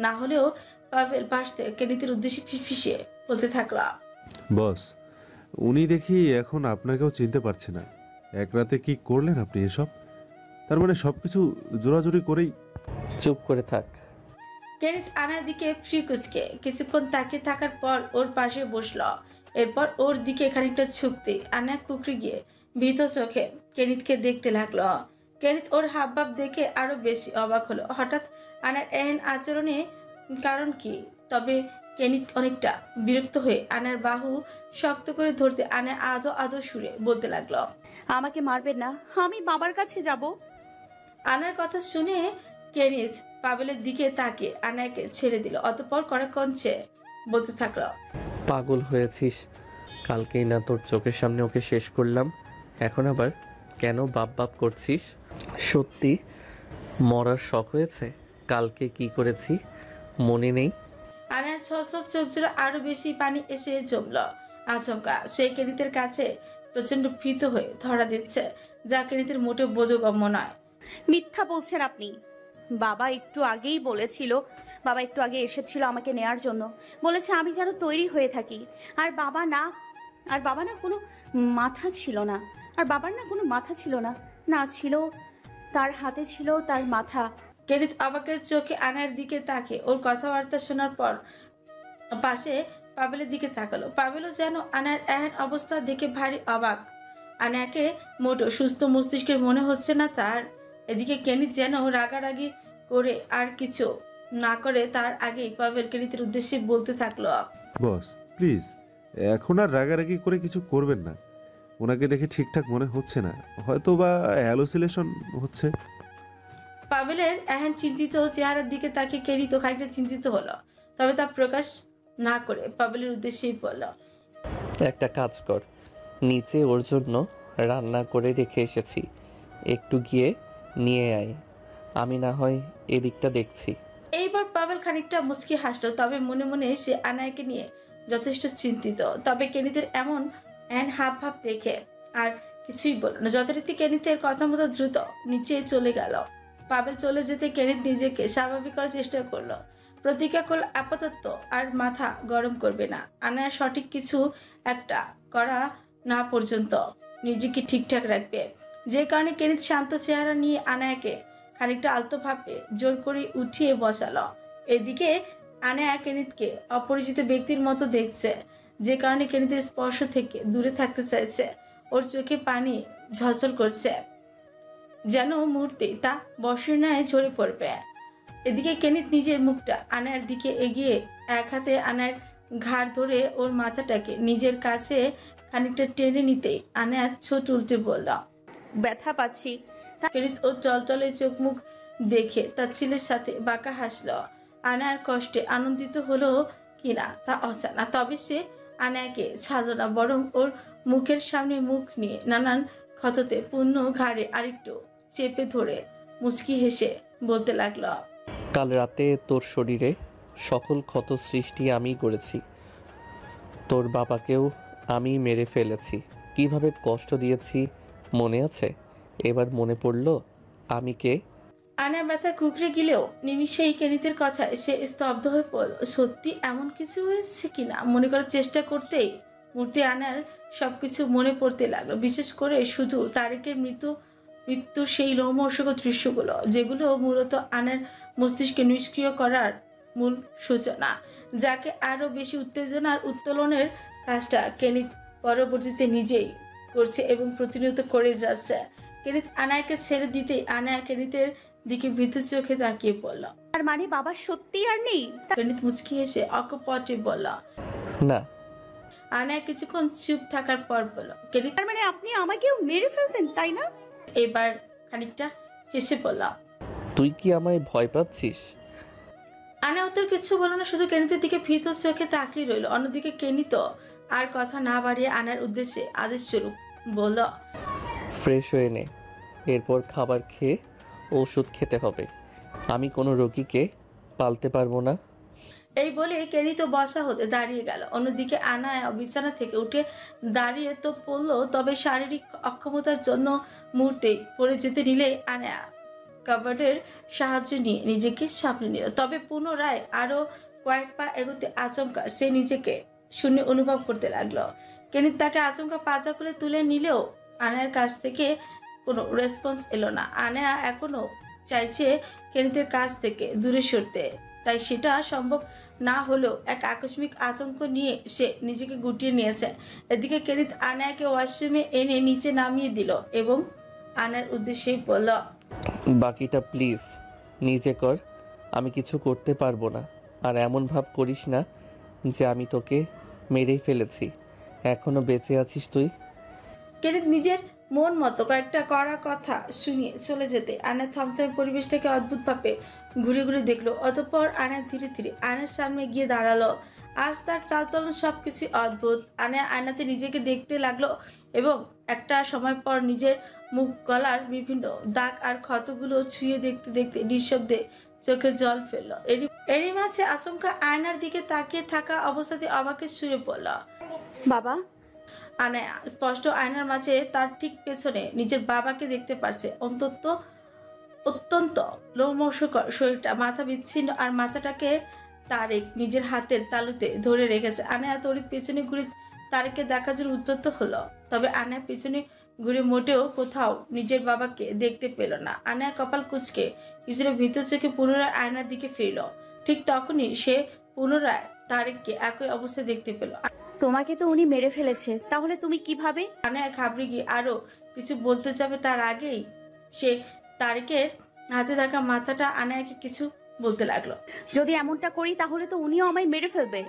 S1: না হলেও পাভেল পাশ থেকে কেনিতের উদ্দেশ্যে ফিসফিসিয়ে বলতে থাকলো,
S3: বস, উনি দেখি এখন আপনাকেও চিনতে পারছে না। এক রাতে কি করলেন আপনি এসব? তার মানে সবকিছু জোরাজুরি করেই।
S2: চুপ করে থাক।
S1: কেনিত আনার দিকে ফ্রি কুচকে কিছুক্ষণ তাকিয়ে থাকার পর ওর পাশে বসলো। এরপর ওর দিকে খানিকটা ঝুঁকতে আনা কুকড়ে গিয়ে ভীত চোখে কেনিতকে দেখতে লাগলো। কেনিত ওর হাবভাব দেখে আরো বেশি অবাক হলো। হঠাৎ আনার এহেন আচরণে কারণ কি? তবে কেনিত অনেকটা বিরক্ত হয়ে আনার বাহু শক্ত করে ধরতে আনা আদো আদো সুরে বলতে লাগলো,
S4: আমাকে মারবেন না, আমি বাবার কাছে যাব।
S1: আনার কথা শুনে কেনিত পাভেলের দিকে তাকিয়ে আনাকে ছেড়ে দিল। অতঃপর কড়া কঞ্চে বলতে থাকলো,
S2: পাগল হয়েছিস? কালকেই না তোর চোখের সামনে ওকে শেষ করলাম, এখন আবার কেন বাপ বাপ করছিস? সত্যি মরার শখ হয়েছে? কালকে কি করেছি মনে নেই?
S1: আনার ছলছল চোখ জোড়া আরো বেশি পানি এসে জমল। আচমকা সেই কেনিতের কাছে প্রচন্ড ভীত হয়ে ধরা দিচ্ছে, যা কেনিতের মোটেও বোধগম্য নয়।
S4: মিথ্যা বলছেন আপনি। বাবা একটু আগেই বলেছিল, বাবা একটু আগে এসেছিল আমাকে নেয়ার জন্য। বলেছে আমি যেন তৈরি হয়ে থাকি। আর বাবা না কোনো মাথা ছিল না। আর বাবার না কোনো মাথা ছিল না। না ছিল, তার হাতে ছিল তার মাথা।
S1: কেনিত অবাকের চোখে আনার দিকে তাকে ওর কথাবার্তা শোনার পর পাশে পাভেলের দিকে তাকালো। পাভেলও যেন আনার এহেন অবস্থা দেখে ভারী অবাক। আনাকে মোটো সুস্থ মস্তিষ্কের মনে হচ্ছে না তার। এদিকে কেনিত যেন রাগারাগি করে আর কিছু না করে তার আগেই পাভেল কেনিতের উদ্দেশ্যে বলতে থাকলো,
S3: বস প্লিজ, এখন আর রাগারাগি করে কিছু করবেন না। ওনাকে দেখে ঠিকঠাক মনে হচ্ছে না, হয়তো বা হ্যালোসিলেশন হচ্ছে।
S1: পাভেলের এহেন চিন্তিত চেহারার দিকে তাকে কেনিত খানিকটা চিন্তিত হলো। তবে তা প্রকাশ না করে পাভেলের উদ্দেশ্যেই বলল,
S2: একটা কাজ কর, নিচে ওর জন্য রান্না করে রেখে এসেছি, একটু গিয়ে নিয়ে আয়, আমি না হয় এদিকটা দেখছি।
S1: এইবার পাভেল খানিকটা মুচকি হাসলো। তবে মনে মনে সে আনায়কে নিয়ে যথেষ্ট চিন্তিত। তবে কেনিতের এমন হাব ভাব দেখে আর কিছুই বলল না। যথারীতি কেনিতের কথা মতো দ্রুত নিচে চলে গেল। পাভেল চলে যেতে কেনিত নিজেকে স্বাভাবিক করার চেষ্টা করলো। প্রতিজ্ঞা করল আপাতত আর মাথা গরম করবে না। আনার সঠিক কিছু একটা করা না পর্যন্ত নিজেকে ঠিকঠাক রাখবে। যে কারণে কেনিত শান্ত চেহারা নিয়ে আনায়াকে খানিকটা আলতোভাবে জোর করে উঠিয়ে বসালো। এদিকে আনায়া কেনিতকে অপরিচিত ব্যক্তির মতো দেখছে, যে কারণে কেনিতের স্পর্শ থেকে দূরে থাকতে চাইছে। ওর চোখে পানি ঝলঝল করছে, যেন মুহূর্তে তা বর্ষের ন্যায় ঝরে পড়বে। এদিকে কেনিত নিজের মুখটা আনার দিকে এগিয়ে এক হাতে আনার ঘাড় ধরে ওর মাথাটাকে নিজের কাছে খানিকটা টেনে নিতেই আনার ছোট উল্টে বলল,
S4: ব্যথা পাচ্ছি।
S1: কেনিত ওর টলটলে চোখ মুখ দেখে তার ছেলের সাথে বাঁকা হাসল। আনার কষ্টে আনন্দিত হলো কিনা তা অজানা। তবে সে আনায়াকে ছাড়ল না, বরং ওর মুখের সামনে মুখ নিয়ে নানান ক্ষততে পূর্ণ ঘাড়ে আরেকটু চেপে ধরে মুচকি হেসে বলতে লাগলো,
S2: কাল রাতে তোর শরীরে সকল ক্ষত সৃষ্টি আমিই করেছি। তোর বাবাকেও আমি মেরে ফেলেছি। কিভাবে কষ্ট দিয়েছি মনে আছে? এবার মনে পড়ল আমি কে।
S1: আনা ব্যথা কুকড়ে গেলেও নিমিষেই কেনিতের কথায় সে স্তব্ধ হয়ে পড়ল। সত্যি এমন কিছু হয়েছে কিনা মনে করার চেষ্টা করতেই মূর্তি আনার সবকিছু মনে পড়তে লাগলো। বিশেষ করে শুধু তারেকের মৃত্যুর সেই লোমহর্ষক দৃশ্যগুলো, যেগুলো মূলত আনার মস্তিষ্কে নিষ্ক্রিয় করার মূল সূচনা, যাকে আরো বেশি উত্তেজনা আর উত্তোলনের কাজটা কেনিত পরবর্তীতে নিজেই করছে এবং প্রতিনিয়ত করে যাচ্ছে। কেনিত আনায়াকে ছেড়ে দিতেই আনায়া কেনিতের দিকে ভীত চোখে তাকিয়ে পড়ল।
S4: তার মানে বাবা সত্যি আর নেই?
S1: কেনিত মুচকি এসে অকপটে বলল।
S2: না।
S1: আনায়া কিছুক্ষণ চুপ থাকার পর বলল, কেনিত
S4: তার মানে আপনি আমাকেও মেরে ফেলবেন, তাই না?
S1: এবার খানিকটা হেসে বলল।
S2: তুই কি আমায় ভয় পাচ্ছিস?
S1: আনা উত্তর কিছু বলল না, শুধু কেনিতের দিকে ভীত চোখে তাকিয়ে রইল। অন্যদিকে কেনিত আর কথা না বাড়িয়ে আনার উদ্দেশ্যে আদেশ স্বরূপ বলল,
S2: ফ্রেশ হয়ে নে, এরপর খাবার খেয়ে ওষুধ খেতে হবে। আমি কোনো রোগীকে পালতে পারবো না।
S1: এই বলে কেনিত বসা হতে দাঁড়িয়ে গেল। অন্যদিকে আনায়া বিছানা থেকে উঠে দাঁড়িয়ে তো পড়ল, তবে শারীরিক অক্ষমতার জন্য মুহূর্তেই পড়ে যেতে নিলে আনায়া কাবার্ডের সাহায্য নিয়ে নিজেকে সামনে নিল। তবে পুনরায় আরো কয়েক পা এগোতে আচমকা সে নিজেকে শূন্য অনুভব করতে লাগলো। কেনিত তাকে আচমকা পাজা করে তুলে নিলেও আনায়ার কাছ থেকে কোনো রেসপন্স এলো না। আনায়া এখনো চাইছে কেনিতের কাছ থেকে দূরে সরতে, তাই সেটা সম্ভব না হলেও এক আকস্মিক আতঙ্ক নিয়ে সে নিজেকে গুটিয়ে নিয়েছে। এদিকে কেনিত আনায়াকে ওয়াশরুমে এনে নিচে নামিয়ে দিল এবং আনার উদ্দেশ্যেই বলল,
S2: বাকিটা প্লিজ নিজে কর, আমি কিছু করতে পারবো না। আর এমন ভাব করিস না যে আমি তোকে মেরেই ফেলেছি। এখনো বেঁচে আছিস তুই।
S1: কেনিত নিজের মন মতো কয়েকটা কড়া কথা শুনিয়ে চলে যেতে আনা থমথমে পরিবেশটাকে অদ্ভুতভাবে ঘুরে ঘুরে দেখলো। অতঃপর আনা ধীরে ধীরে আয়নার সামনে গিয়ে দাঁড়ালো। আজ তার চালচলন সবকিছু অদ্ভুত। আনা আয়নাতে নিজেকে দেখতে লাগলো এবং একটা সময় পর নিজের মুখ গলার বিভিন্ন দাগ আর ক্ষতগুলো ছুঁয়ে দেখতে দেখতে নিঃশব্দে চোখে জল ফেললো। এরই মাঝে আচমকা আয়নার দিকে তাকিয়ে থাকা অবস্থাতে অবাকের সুরে পড়ল,
S4: বাবা।
S1: আনায়া স্পষ্ট আয়নার মাঝে তার ঠিক পেছনে নিজের বাবাকে দেখতে পারছে। অত্যন্ত লোমহর্ষকর শরীরটা, মাথা বিচ্ছিন্ন, আর মাথাটাকে তারেক নিজের হাতের তালুতে ধরে রেখেছে। আনায়া তড়িৎ পেছনে ঘুরে তারেককে দেখার জন্য উদ্যত হলো, তবে আনায়া পেছনে ঘুরে মোটেও কোথাও নিজের বাবাকে দেখতে পেল না। আনায়া কপাল কুঁচকে কিছুটা ভিতর চোখে পুনরায় আয়নার দিকে ফিরল। ঠিক তখনই সে পুনরায় তারেককে একই অবস্থায় দেখতে পেল।
S4: তোমাকে তো উনি মেরে ফেলেছে, তাহলে তুমি কিভাবে?
S1: আনায়া ঘাবড়ে গিয়ে আরো কিছু বলতে যাবে, তার আগেই সে তারেকের হাতে থাকা মাথাটা আনায়াকে কিছু বলতে লাগলো।
S4: যদি এমনটা করি তাহলে তো উনিও আমায় মেরে ফেলবে।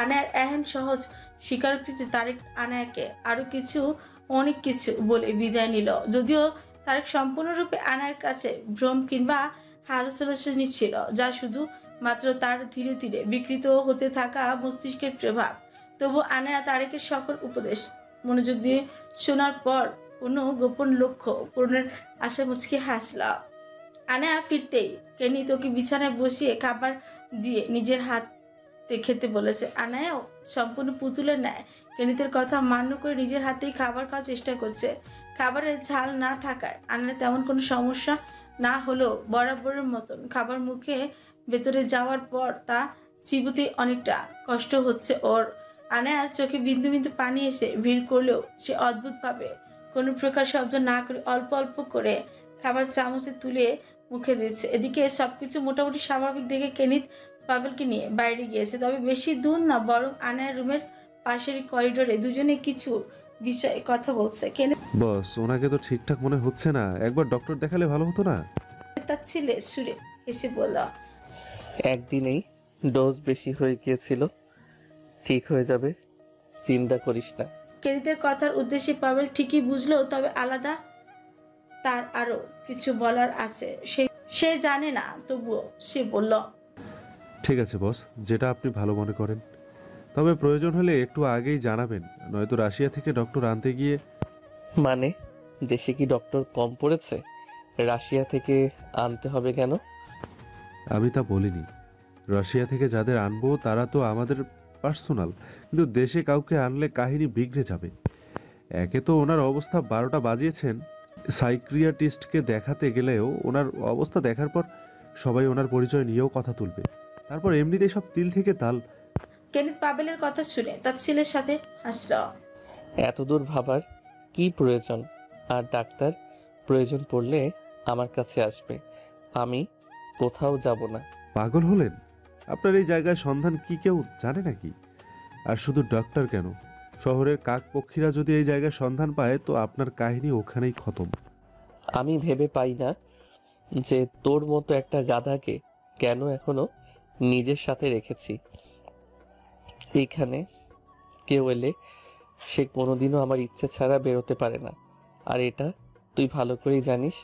S1: আনায়ার এহেন সহজ স্বীকারোক্তিতে তারেক আনায়াকে আরো অনেক কিছু বলে বিদায় নিল। যদিও তারেক সম্পূর্ণরূপে আনায়ার কাছে ভ্রম কিংবা হ্যালুসিনেশনই ছিল, যা শুধু মাত্র তার ধীরে ধীরে বিকৃত হতে থাকা মস্তিষ্কের প্রভাব। তবু আনায়া তারেকের সকল উপদেশ মনোযোগ দিয়ে শোনার পর কোনো গোপন লক্ষ্য পূরণের আশা মুচকি হাসল। আনায়া ফিরতেই কেনিত ওকে বিছানায় বসিয়ে খাবার দিয়ে নিজের হাতে খেতে বলেছে। আনায়াও সম্পূর্ণ পুতুলের ন্যায় কেনিতের কথা মান্য করে নিজের হাতেই খাবার খাওয়ার চেষ্টা করছে। খাবারের ঝাল না থাকায় আনায়া তেমন কোনো সমস্যা না হলেও বরাবরের মতন খাবার মুখে ভেতরে যাওয়ার পর তা চিবুতে অনেকটা কষ্ট হচ্ছে ওর। আনায়ার চোখে বিন্দু বিন্দু পানি এসে ভিড় করলেও সে অদ্ভুতভাবে কোনো প্রকার শব্দ না করে অল্প অল্প করে খাবার চামচে তুলে মুখে দিচ্ছে। এদিকে সবকিছু মোটামুটি স্বাভাবিক দেখে কেনিত পাভেলকে নিয়ে বাইরে গিয়েছে, তবে বেশি দূর না, বরং আনায়ার রুমের পাশের করিডোরে দুজনে কিছু বিষয়ে কথা বলছে। কেনিত
S3: বস, ওনাকে তো ঠিকঠাক মনে হচ্ছে না, একবার ডক্টর দেখালে ভালো হতো না?
S1: তার ছেলে সুরে হেসে বলল,
S2: একদিনেই ডোজ বেশি হয়ে গিয়েছিল, ঠিক হয়ে যাবে, চিন্তা করিস না।
S1: কেনিতের কথার উদ্দেশ্যে পাভেল ঠিকই বুঝলো, তবে আলাদা তার আরো কিছু বলার আছে, সে জানে না, তবুও সে বলল,
S3: ঠিক আছে বস, যেটা আপনি ভালো মনে করেন। তবে প্রয়োজন হলে একটু আগেই জানাবেন, নয়তো রাশিয়া থেকে ডক্টর আনতে গিয়ে।
S2: মানে দেশে কি ডক্টর কম পড়েছে? রাশিয়া থেকে আনতে হবে কেন?
S3: আমি তা বলিনি। রাশিয়া থেকে যাদের আনবো তারা তো আমাদের পার্সোনাল, কিন্তু দেশে কাউকে আনলে কাহিনী বিগড়ে যাবে। একে তো ওনার অবস্থা 12টা বাজিয়েছেন, সাইক্রিয়াটিস্টকে দেখাতে গেলেও ওনার অবস্থা দেখার পর সবাই ওনার পরিচয় নিয়েও কথা তুলবে। তারপর এমনিতেই সব তিল থেকে তাল।
S1: কেনিত পাভেলের কথা শুনে তার ছেলের সাথে হাসল।
S2: এত দূর ভাবার কি প্রয়োজন? আর ডাক্তার প্রয়োজন পড়লে আমার কাছে আসবে, আমি কোথাও যাব না।
S3: পাগল হলেন? আপনার এই জায়গায় সন্ধান কি কেউ জানে নাকি? আর শুধু ডক্টর কেন, শহরের কাকপক্ষীরা যদি এই জায়গায় সন্ধান পায় তো আপনার কাহিনী ওখানেই খতম।
S2: আমি ভেবে পাই না যে তোর মতো একটা গাধাকে কেন এখনো নিজের সাথে রেখেছি। এইখানে কেউ এলে সে কোনোদিনও আমার ইচ্ছে ছাড়া বেরোতে পারে না, আর এটা তুই ভালো করেই জানিস।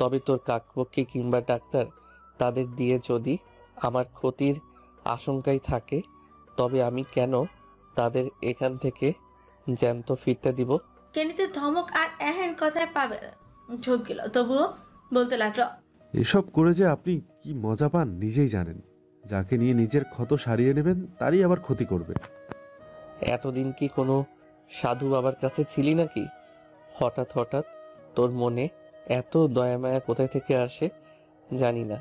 S2: তবে তোর কাকপক্ষী কিংবা ডাক্তার, তাদের দিয়ে যদি আমার ক্ষতির আশঙ্কাই থাকে, তবে আমি কেন তাদের এখান থেকে জ্যান্ত ফিরতে দিব?
S1: কেনিতের ধমক আর এহেন কথায় পাভেল ঢোক গেল, তবুও বলতে লাগলো।
S3: এসব করে যে আপনি কি মজা পান নিজেই জানেন। যাকে নিয়ে নিজের ক্ষত সারিয়ে নেবেন তারই আবার ক্ষতি করবে।
S2: এতদিন কি কোনো সাধু বাবার কাছে ছিলি নাকি? হঠাৎ হঠাৎ তোর মনে এত দয়া মায়া কোথায় থেকে আসে জানি না।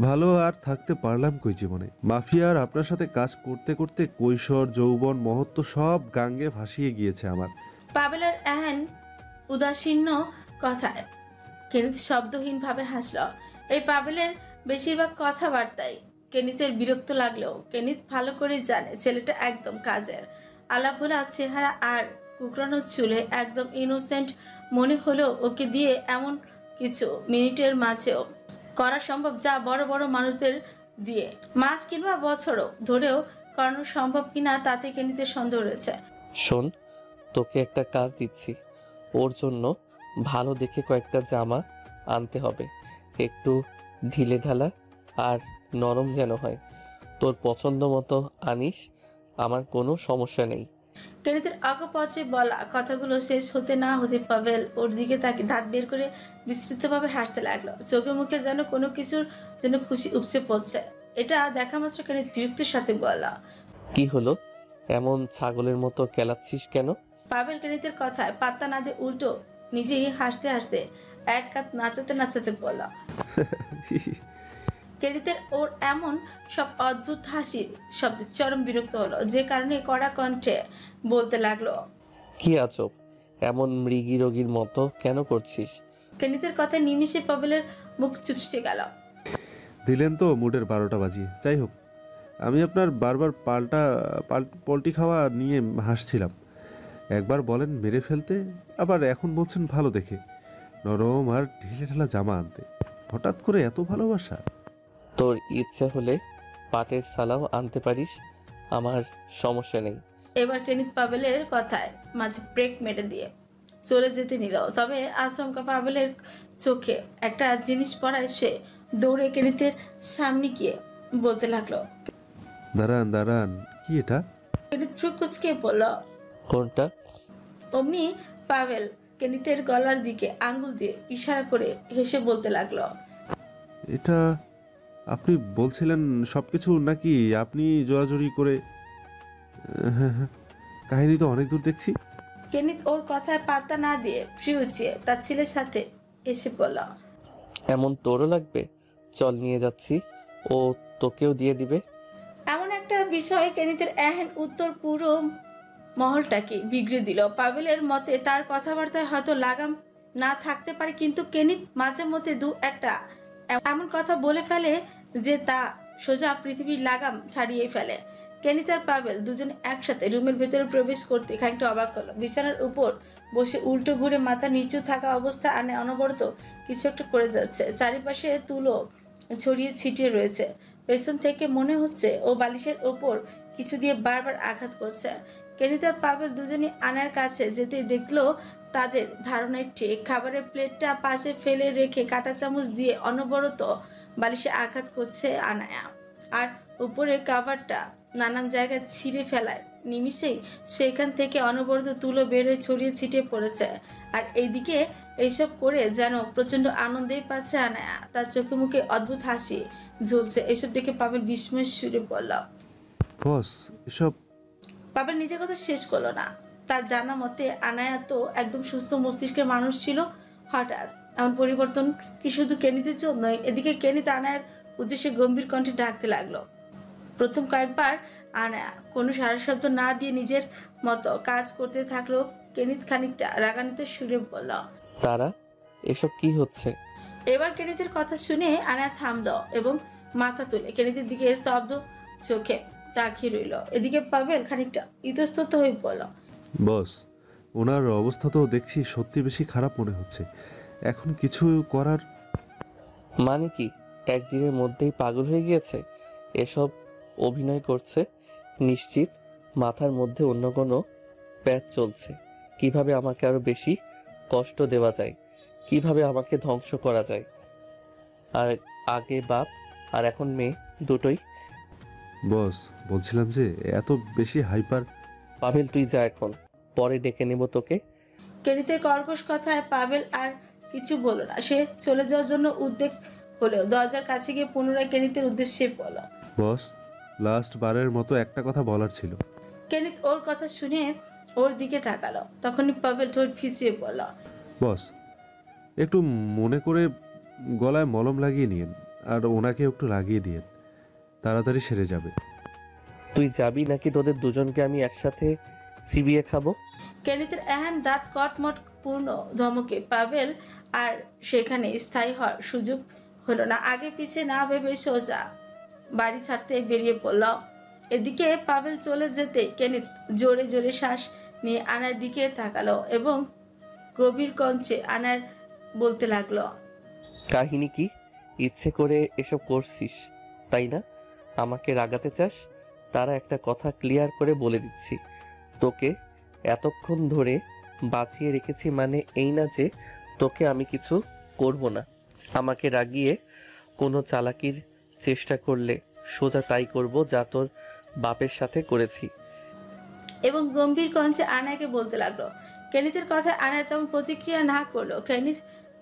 S3: ভালো আর থাকতে পারলাম কই জীবনে। মাফিয়ার আপনার সাথে কাজ করতে করতে কৈশোর, যৌবন, মহত্ব সব গাঙ্গে ভাসিয়ে গিয়েছে আমার।
S1: পাভেলের এহেন উদাসীন্য কথায় কেনিত শব্দহীনভাবে হাসল। এই পাভেলের বেশিরভাগ কথাবার্তায় কেনিতের বিরক্ত লাগলেও কেনিত ভালো করে জানে ছেলেটা একদম কাজের। আলাভোলা চেহারা আর কুকরানো চুলে একদম ইনোসেন্ট মনে হলেও ওকে দিয়ে এমন কিছু মিনিটের মাঝেও করা সম্ভব যা বড় বড় মানুষদের দিয়ে মাস কিংবা বছরও ধরেও করানো সম্ভব কিনা তাতে কেনিতের সন্দেহ রয়েছে।
S2: শোন, তোকে একটা কাজ দিচ্ছি। ওর জন্য ভালো দেখে কয়েকটা জামা আনতে হবে, একটু ঢিলে ঢালা আর নরম যেন হয়। তোর পছন্দ মতো আনিস, আমার কোনো সমস্যা নেই।
S1: কেনিতের অকপচে বলা কথাগুলো শেষ হতে না হতে পাভেল ওর দিকে তাকে দাঁত বের করে বিস্তৃতভাবে হাসতে লাগলো। চোখে মুখে যেন কোনো কিছুর জন্য খুশি উপচে পড়ছে। এটা দেখা মাত্র কেনিত বিরক্তির সাথে বলা।
S2: কি হলো, এমন ছাগলের মতো কেলাচ্ছিস কেন?
S1: পাভেল কেনিতের কথায় পাত্তা না দিয়ে উল্টো নিজেই হাসতে হাসতে এক কাত নাচাতে নাচাতে বলা। কেনিতের ওর এমন সব অদ্ভুত হাসির শব্দে চরম বিরক্ত হলো, যে কারণে কড়া কণ্ঠে বলতে লাগলো।
S2: কি আজব, এমন মৃগী রোগীর মতো কেন করছিস?
S1: কেনিতের কথায় নিমিষে পাভেলের মুখ চুপসে গেল।
S3: দিলেন তো মুডের 12টা বাজিয়ে। যাই হোক, আমি আপনার বারবার পল্টি খাওয়া নিয়ে হাসছিলাম। একবার বলেন মেরে ফেলতে, আবার এখন বলছেন ভালো দেখে নরম আর ঢিলে ঢালা জামা আনতে। হঠাৎ করে এত ভালোবাসা?
S2: তোর ইচ্ছে হলে পাটের সালাও আনতে পারিস, আমার সমস্যা নেই।
S1: এবার কেনিত পাভেলের কথায় মাঝে ব্রেক মেরে দিয়ে চলে যেতে নিল। তবে আচমকা পাভেলের চোখে একটা জিনিস পড়ায় সে দৌড়ে কেনিতের সামনে গিয়ে বলতে লাগলো।
S3: দাঁড়ান দাঁড়ান, কি এটা?
S1: কেনিত ভ্রু কুঁচকে বলল।
S2: কোনটা?
S1: অমনি পাভেল কেনিতের গলার দিকে আঙ্গুল দিয়ে ইশারা করে হেসে বলতে লাগলো।
S3: এটা আপনি বলছিলেন সবকিছু নাকি আপনি জোরাজুরি করে? হ্যাঁ হ্যাঁ, কাহিনী তো অনেক দূর দেখছি।
S1: কেনিত ওর কথায় পাত্তা না দিয়ে ফ্রি উঁচিয়ে তার ছেলের সাথে এসে বলল।
S2: এমন তোরও লাগবে? চল নিয়ে যাচ্ছি, ও তোকেও দিয়ে দিবে।
S1: এমন একটা বিষয় কেনিতের এহেন উত্তর পুরো মহলটাকে বিগড়ে দিল। পাভেলের মতে তার কথাবার্তায় হয়তো লাগাম না থাকতে পারে, কিন্তু কেনিত মাঝে মধ্যে দু একটা এমন কথা বলে ফেলে যে তা সোজা পৃথিবীর লাগাম ছাড়িয়ে ফেলে। কেনিত আর পাভেল দুজনে একসাথে রুমের ভেতরে প্রবেশ করতে খানিকটা অবাক হলো। বিছানার উপর বসে উল্টো ঘুরে মাথা নিচু থাকা অবস্থা আনে অনবরত কিছু একটা করে যাচ্ছে। চারিপাশে তুলো ছড়িয়ে ছিটিয়ে রয়েছে। পেছন থেকে মনে হচ্ছে ও বালিশের ওপর কিছু দিয়ে বারবার আঘাত করছে। কেনিত আর পাভেল দুজনই আনার কাছে যেতেই দেখলো তাদের ধারণায় ঠিক। খাবারের প্লেটটা পাশে ফেলে রেখে কাঁটা চামচ দিয়ে অনবরত বালিশে আঘাত করছে আনায়া, আর উপরের কাভারটা নানান জায়গায় ছিঁড়ে ফেলায় নিমিষেই সেখান থেকে অনবরত তুলো বের হয়ে ছড়িয়ে ছিটিয়ে পড়েছে। আর এইদিকে এইসব করে যেন প্রচন্ড আনন্দেই পাচ্ছে আনায়া। তার চোখে মুখে অদ্ভুত হাসি ঝুলছে। এসব দেখে পাবেল বিস্ময়ের সুরে বলল।
S3: বস, এসব
S1: পাবেল নিজের কথা শেষ করলো না। তার জানা মতে আনায়া তো একদম সুস্থ মস্তিষ্কের মানুষ ছিল, হঠাৎ এমন পরিবর্তন কি শুধু কেনিতের জন্যই? এদিকে কেনিত আনায়ার উদ্দেশ্যে গম্ভীর কণ্ঠে ডাকতে লাগলো। প্রথম কয়েকবার আনায়া কোনো সারা শব্দ না দিয়ে নিজের মতো কাজ করতে থাকলো। কেনিত খানিকটা রাগান্বিত সুরে বলল।
S2: তারা এসব কি হচ্ছে?
S1: এবার কেনিতের কথা শুনে আনায়া থামলো এবং মাথা তুলে কেনিতের দিকে স্তব্ধ চোখে তাকিয়ে রইল। এদিকে পাবেল খানিকটা ইতস্তত হয়ে বলল।
S3: বস, ওনার অবস্থা তো দেখছি সত্যি বেশি খারাপ মনে হচ্ছে। এখন কিছু করার
S2: মানে কি একদিনের মধ্যেই পাগল হয়ে গিয়েছে? এসব অভিনয় করছে নিশ্চিত। মাথার মধ্যে অন্য কোনো প্যাচ চলছে। কিভাবে আমাকে আরো বেশি কষ্ট দেওয়া যায়, কিভাবে আমাকে ধ্বংস করা যায়। আর আগে বাপ আর এখন মেয়ে দুটোই।
S3: বস, বলছিলাম যে এত বেশি হাইপার।
S2: পাভেল তুই যা, এখন পরে ডেকে নেব তোকে।
S1: কেনিতের কর্কশ কথায় পাবেল আর কিছু বলল না। সে চলে যাওয়ার জন্য উদ্বেগ হলেও দরজার কাছে গিয়ে পুনরায় কেনিতের উদ্দেশ্যে বলল।
S3: বস, লাস্ট বারের মতো একটা কথা বলার ছিল।
S1: কেনিত ওর কথা শুনে ওর দিকে তাকালো। তখনই পাবেল ঠোঁট ফিসিয়ে বলল।
S3: বস, একটু মনে করে গলায় মলম লাগিয়ে নিন, আর ওনাকে একটু লাগিয়ে দিন, তাড়াতাড়ি সেরে যাবে।
S2: তুই যাবি নাকি তোদের দুজনকে আমি একসাথে চিবিয়ে খাবো?
S1: কেনিতের এহেন দাঁত কটমট পূর্ণ ধমকে পাবেল আর সেখানে স্থায়ী হওয়ার সুযোগ হলো না। আগে পিছে না ভেবে সোজা বাড়ি ছাড়তে বেরিয়ে পড়ল। এদিকে পাবেল চলে যেতে কেনিত জোরে জোরে শ্বাস নিয়ে আনার দিকে তাকালো এবং গভীর কণ্ঠে আনার বলতে লাগলো।
S2: কাহিনী কি? ইচ্ছে করে এসব করছিস তাই না? আমাকে রাগাতে চাস? তারা একটা কথা ক্লিয়ার করে বলে দিচ্ছি, তোকে এতক্ষণ ধরে বাঁচিয়ে রেখেছি মানে এই না যে তোকে আমি কিছু করব না। আমাকে রাগিয়ে কোনো চালাকির চেষ্টা করলে সোজা তাই করব যা তোর বাপের সাথে করেছি।
S1: এবং গম্ভীর কণ্ঠে আনাকে বলতে লাগলো। কেনিতের কথায় আনা তেমন প্রতিক্রিয়া না করলো। কেনিত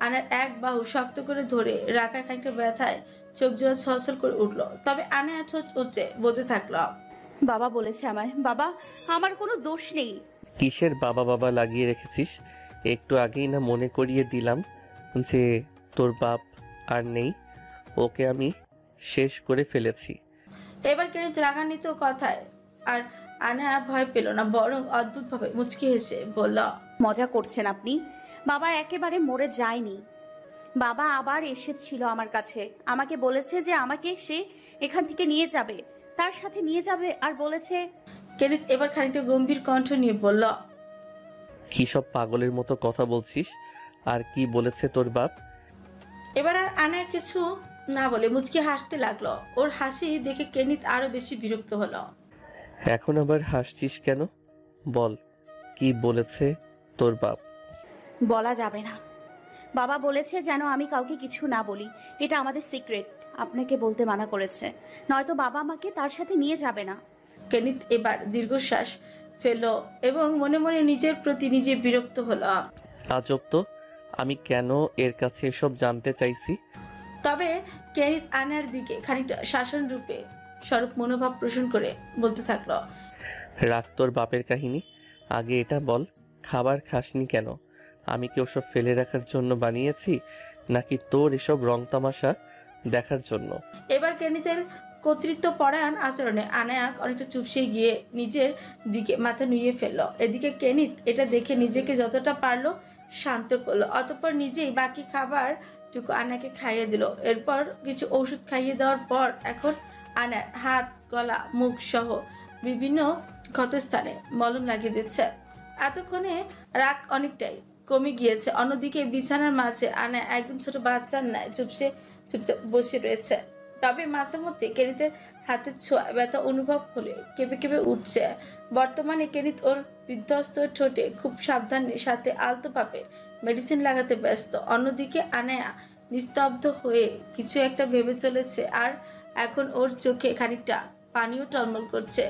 S1: আনার এক বাহু শক্ত করে ধরে রাখা খানিকটা ব্যথায় চোখ জোড়া ছলছল করে উঠলো। তবে আনা ঠোঁট উঠছে বলতে থাকলো।
S4: বাবা বলেছে আমায়, বাবা আমার কোনো দোষ নেই।
S2: কিসের বাবা বাবা লাগিয়ে রেখেছিস? একটু আগেই না মনে করিয়ে দিলাম যে তোর বাপ আর নেই। ওকে আমি শেষ করে ফেলেছি।
S1: এবার কেনিত রাগান্বিত কথায় আর আনা আর ভয় পেল না, বরং অদ্ভুতভাবে মুচকি হেসে বলল।
S4: মজা করছেন আপনি। বাবা একেবারে মরে যায়নি। বাবা আবার এসেছিল আমার কাছে, আমাকে বলেছে যে আমাকে সে এখান থেকে নিয়ে যাবে, তার সাথে নিয়ে যাবে, আর বলেছে।
S1: কেনিত এবার খানিকটা গম্ভীর কণ্ঠ নিয়ে বলল।
S2: কি সব পাগলের মতো কথা বলছিস? আর কি বলেছে তোর বাপ?
S1: এবার আর আনা কিছু না বলে মুচকি হাসতে লাগলো। ওর হাসি দেখে কেনিত আরো বেশি বিরক্ত হলো।
S2: এখন আবার হাসছিস কেন? বল, কি বলেছে তোর বাপ?
S4: বলা যাবে না। বাবা বলেছে যেন আমি কাউকে কিছু না বলি, এটা আমাদের সিক্রেট। আপনাকে বলতে মানা করেছে, নয়তো বাবা আমাকে তার সাথে নিয়ে যাবে না।
S1: কেনিত এবার দীর্ঘশ্বাস ফেলল এবং মনে মনে নিজের প্রতি নিজে বিরক্ত হলো।
S2: আজব তো, আমি কেন এর কাছে এসব জানতে চাইছি?
S1: তবে কেনিত আনার দিকে খানিকটা শাসন রূপে স্বরূপ মনোভাব পোষণ করে বলতে থাকলো।
S2: রাখ তোর বাপের কাহিনী, আগে এটা বল, খাবার খাসনি কেন? আমি কি ওসব ফেলে রাখার জন্য বানিয়েছি, নাকি তোর এসব রং তামাশা দেখার জন্য?
S1: এবার কেনিতের কর্তৃত্ব পরায়ণ আচরণে আনায়া অনেকটা চুপসে গিয়ে নিজের দিকে মাথা নুইয়ে ফেললো। এদিকে কেনিত এটা দেখে নিজেকে যতটা পারলো শান্ত করলো। অতঃপর নিজেই বাকি খাবারটুকু আনাকে খাইয়ে দিল। এরপর কিছু ওষুধ খাইয়ে দেওয়ার পর এখন আনার হাত, গলা, মুখ সহ বিভিন্ন ক্ষতস্থানে মলম লাগিয়ে দিচ্ছে। এতক্ষণে রাগ অনেকটাই কমে গিয়েছে। অন্যদিকে বিছানার মাঝে আনা একদম ছোট বাচ্চার ন্যায় চুপচাপ বসে রয়েছে। তবে মাঝে মধ্যে কেনিতের হাতের ছোঁয়া ব্যথা অনুভব হলে কেঁপে কেঁপে উঠছে। বর্তমানে কেনিত ওর বিধ্বস্ত ঠোঁটে খুব সাবধানের সাথে আলতোভাবে মেডিসিন লাগাতে ব্যস্ত। অন্যদিকে আনায়া নিস্তব্ধ হয়ে কিছু একটা ভেবে চলেছে, আর এখন ওর চোখে খানিকটা পানিও টলমল করছে।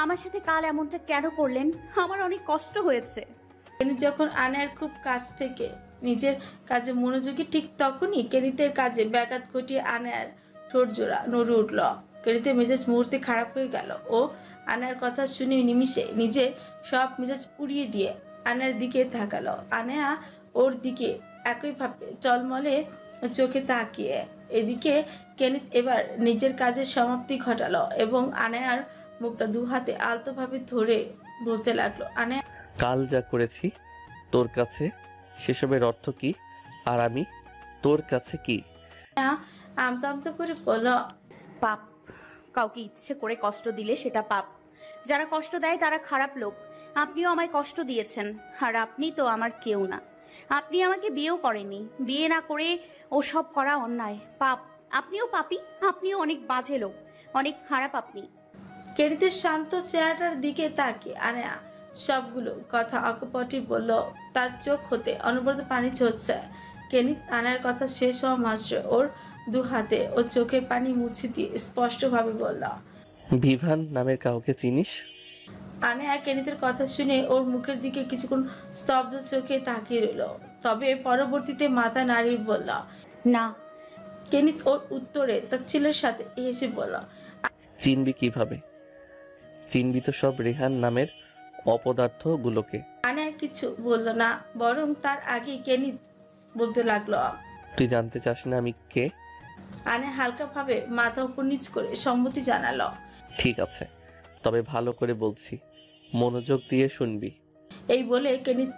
S4: আমার সাথে কাল এমনটা কেন করলেন? আমার অনেক কষ্ট হয়েছে।
S1: কেনিত যখন আনায়ার খুব কাছ থেকে নিজের কাজে মনোযোগী, ঠিক তখনই কেনিতের কাজে ব্যাঘাত ঘটিয়ে আনায়ার ঠোঁট জোড়া নড়ে উঠল। কেনিতের মেজাজ মুহূর্তে খারাপ হয়ে গেল। ও আনায়ার কথা শুনে নিমিষে নিজের সব মেজাজ উড়িয়ে দিয়ে আনায়ার দিকে তাকালো। আনায়া ওর দিকে একইভাবে টলমলে চোখে তাকিয়ে। এদিকে কেনিত এবার নিজের কাজের সমাপ্তি ঘটালো এবং আনায়ার মুখটা দু হাতে আলতোভাবে ধরে বলতে লাগলো, আনায়া
S2: কাল যা করেছি তোর কাছে সেসবের অর্থ কি, আর আমি তোর কাছে কি?
S1: আমতা আমতা করে বলল,
S4: পাপ। কাউকে ইচ্ছে করে কষ্ট দিলে সেটা পাপ। যারা কষ্ট দেয় তারা খারাপ লোক। আপনিও আমায় কষ্ট দিয়েছেন, আর আপনি তো আমার কেউ না। আপনি আমাকে বিয়েও করেননি। বিয়ে না করে ওসব করা অন্যায়, পাপ। আপনিও পাপী, আপনিও অনেক বাজে লোক, অনেক খারাপ আপনি।
S1: কেনিতের শান্ত চেহারাটার দিকে তাকিয়ে আনায়া সবগুলো কথা অকপটে বলল। তার চোখ হতে অনবরত পানি ঝরছে। কেনিত আনায়ার কথা শেষ হওয়া মাত্র ওর দু হাতে ও চোখের পানি মুছে দিয়ে স্পষ্টভাবে বলল,
S2: ভিভান নামের কাউকে চিনিস?
S1: আনায়া কেনিতের কথা শুনে ওর মুখের দিকে কিছুক্ষণ স্তব্ধ চোখে তাকিয়ে রইল, তবে পরবর্তীতে মাথা নাড়িয়ে বলল।
S4: না।
S1: কেনিত ওর উত্তরে তার ছেলের সাথে হেসে বলল,
S2: চিনবি কিভাবে? চিনবি তো সব রেহান নামের অপদার্থগুলোকে।
S1: আনায়া কিছু বলল না, বরং তার আগে কেনিত বলতে লাগলো।
S2: তুই জানতে চাস না আমি কে?
S1: আনায়া হালকাভাবে মাথা উপর নিচ করে সম্মতি জানালো।
S2: ঠিক আছে, তবে ভালো করে বলছি, মনোযোগ দিয়ে শুনবি।
S1: এই বলে কেনিত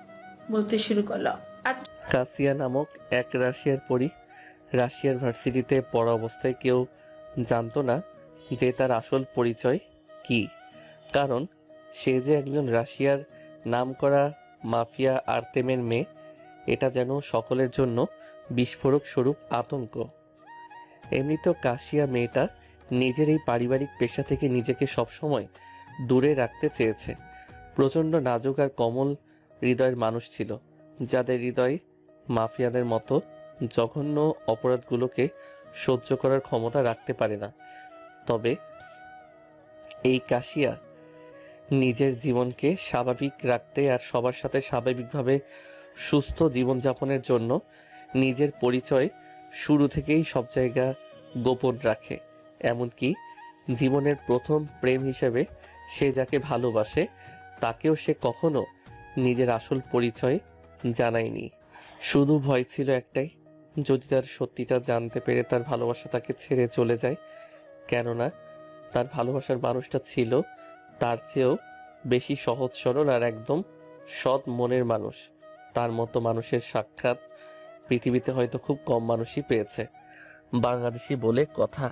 S1: বলতে শুরু করলো, আচ্ছা
S2: কাসিয়া নামক এক রাশিয়ার পরী রাশিয়ার ভার্সিটিতে পড়া অবস্থায় কেউ জানতো না যে তার আসল পরিচয় কি, কারণ সে যে একজন রাশিয়ার নামকরা মাফিয়া আর্তেমের মেয়ে, এটা যেন সকলের জন্য বিস্ফোরক স্বরূপ আতঙ্ক। এমনিতেও কাসিয়া মেয়েটা নিজের এই পারিবারিক পেশা থেকে নিজেকে সবসময় দূরে রাখতে চেয়েছে। প্রচণ্ড নাজুক আর কোমল হৃদয়ের মানুষ ছিল, যাদের হৃদয় মাফিয়াদের মতো জঘন্য অপরাধগুলোকে সহ্য করার ক্ষমতা রাখতে পারে না। তবে এই কাসিয়া নিজের জীবনকে স্বাভাবিক রাখতে আর সবার সাথে স্বাভাবিকভাবে সুস্থ জীবনযাপনের জন্য নিজের পরিচয় শুরু থেকেই সব জায়গা গোপন রাখে। এমনকি জীবনের প্রথম প্রেম হিসেবে সে যাকে ভালোবাসে তাকেও সে কখনো নিজের আসল পরিচয় জানায়নি। শুধু ভয় ছিল একটাই, যদি তার সত্যিটা জানতে পেরে তার ভালোবাসা তাকে ছেড়ে চলে যায়। কেননা তার ভালোবাসার মানুষটা ছিল তার চেয়েও বেশি সহজ সরল আর একদম সৎ মনের মানুষ। তার মতো মানুষের সাক্ষাৎ পৃথিবীতে হয়তো খুব কম মানুষই পেয়েছে। বাংলাদেশি বলে কথা।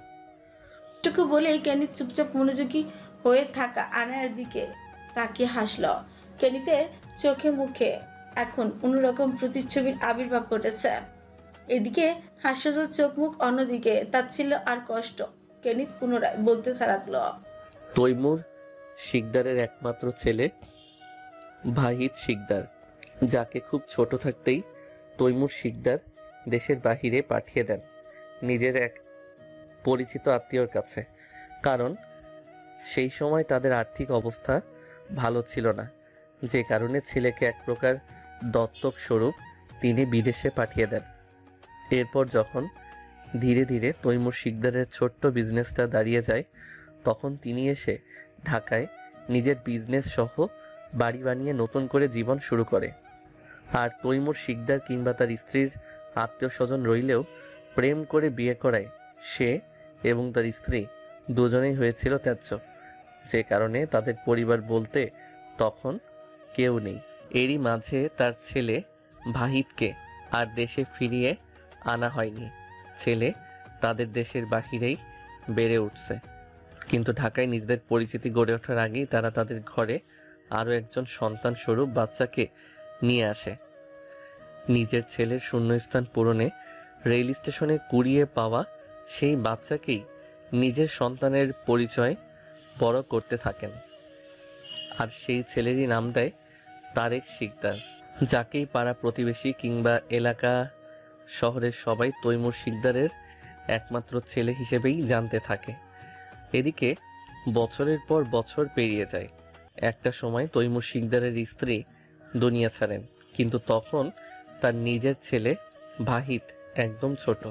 S1: এটুকু বলেই কেনিত চুপচাপ মনোযোগী হয়ে থাকা আনায়ার দিকে তাকিয়ে হাসল। কেনিতের চোখে মুখে এখন অন্যরকম প্রতিচ্ছবির আবির্ভাব ঘটেছে। এদিকে হাস্যজল চোখ মুখ, অন্যদিকে তাচ্ছিল্য আর কষ্ট। কেনিত পুনরায় বলতে লাগলো,
S2: তৈমুর শিকদারের একমাত্র ছেলে ভাহিদ শিকদার, যাকে খুব ছোট থাকতেই তৈমুর শিকদার দেশের বাহিরে পাঠিয়ে দেন নিজের এক পরিচিত আত্মীয়র কাছে। কারণ সেই সময় তাদের আর্থিক অবস্থা ভালো ছিল না, যে কারণে ছেলেকে এক প্রকার দত্তক স্বরূপ তিনি বিদেশে পাঠিয়ে দেন। এরপর যখন ধীরে ধীরে তৈমুর শিকদারের ছোট্ট বিজনেসটা দাঁড়িয়ে যায়, তখন তিনি এসে ঢাকায় নিজের বিজনেস সহ বাড়ি বানিয়ে নতুন করে জীবন শুরু করে। আর তৈমুর শিকদার কিংবা তার স্ত্রীর আত্মীয় স্বজন রইলেও প্রেম করে বিয়ে করায় সে এবং তার স্ত্রী দুজনেই হয়েছিল ত্যায্য, যে কারণে তাদের পরিবার বলতে তখন কেউ নেই। এরই মাঝে তার ছেলে ভাহিদকে আর দেশে ফিরিয়ে আনা হয়নি। ছেলে তাদের দেশের বাহিরেই বেড়ে উঠছে, কিন্তু ঢাকায় নিজেদের পরিচিতি গড়ে ওঠার আগেই তারা তাদের ঘরে আরও একজন সন্তান স্বরূপ বাচ্চাকে নিয়ে আসে। নিজের ছেলের শূন্যস্থান পূরণে রেল স্টেশনে কুড়িয়ে পাওয়া সেই বাচ্চাকেই নিজের সন্তানের পরিচয় বড় করতে থাকেন। আর সেই ছেলেরই নাম দেয় তারেক শিকদার, যাকেই পাড়া প্রতিবেশী কিংবা এলাকা শহরের সবাই তৈমুর শিকদারের একমাত্র ছেলে হিসেবেই জানতে থাকে। এদিকে বছরের পর বছর পেরিয়ে যায়। একটা সময় তৈমুর শিকদারের স্ত্রী দুনিয়া ছাড়েন, কিন্তু তখন তার নিজের ছেলে ভাহিদ একদম ছোট,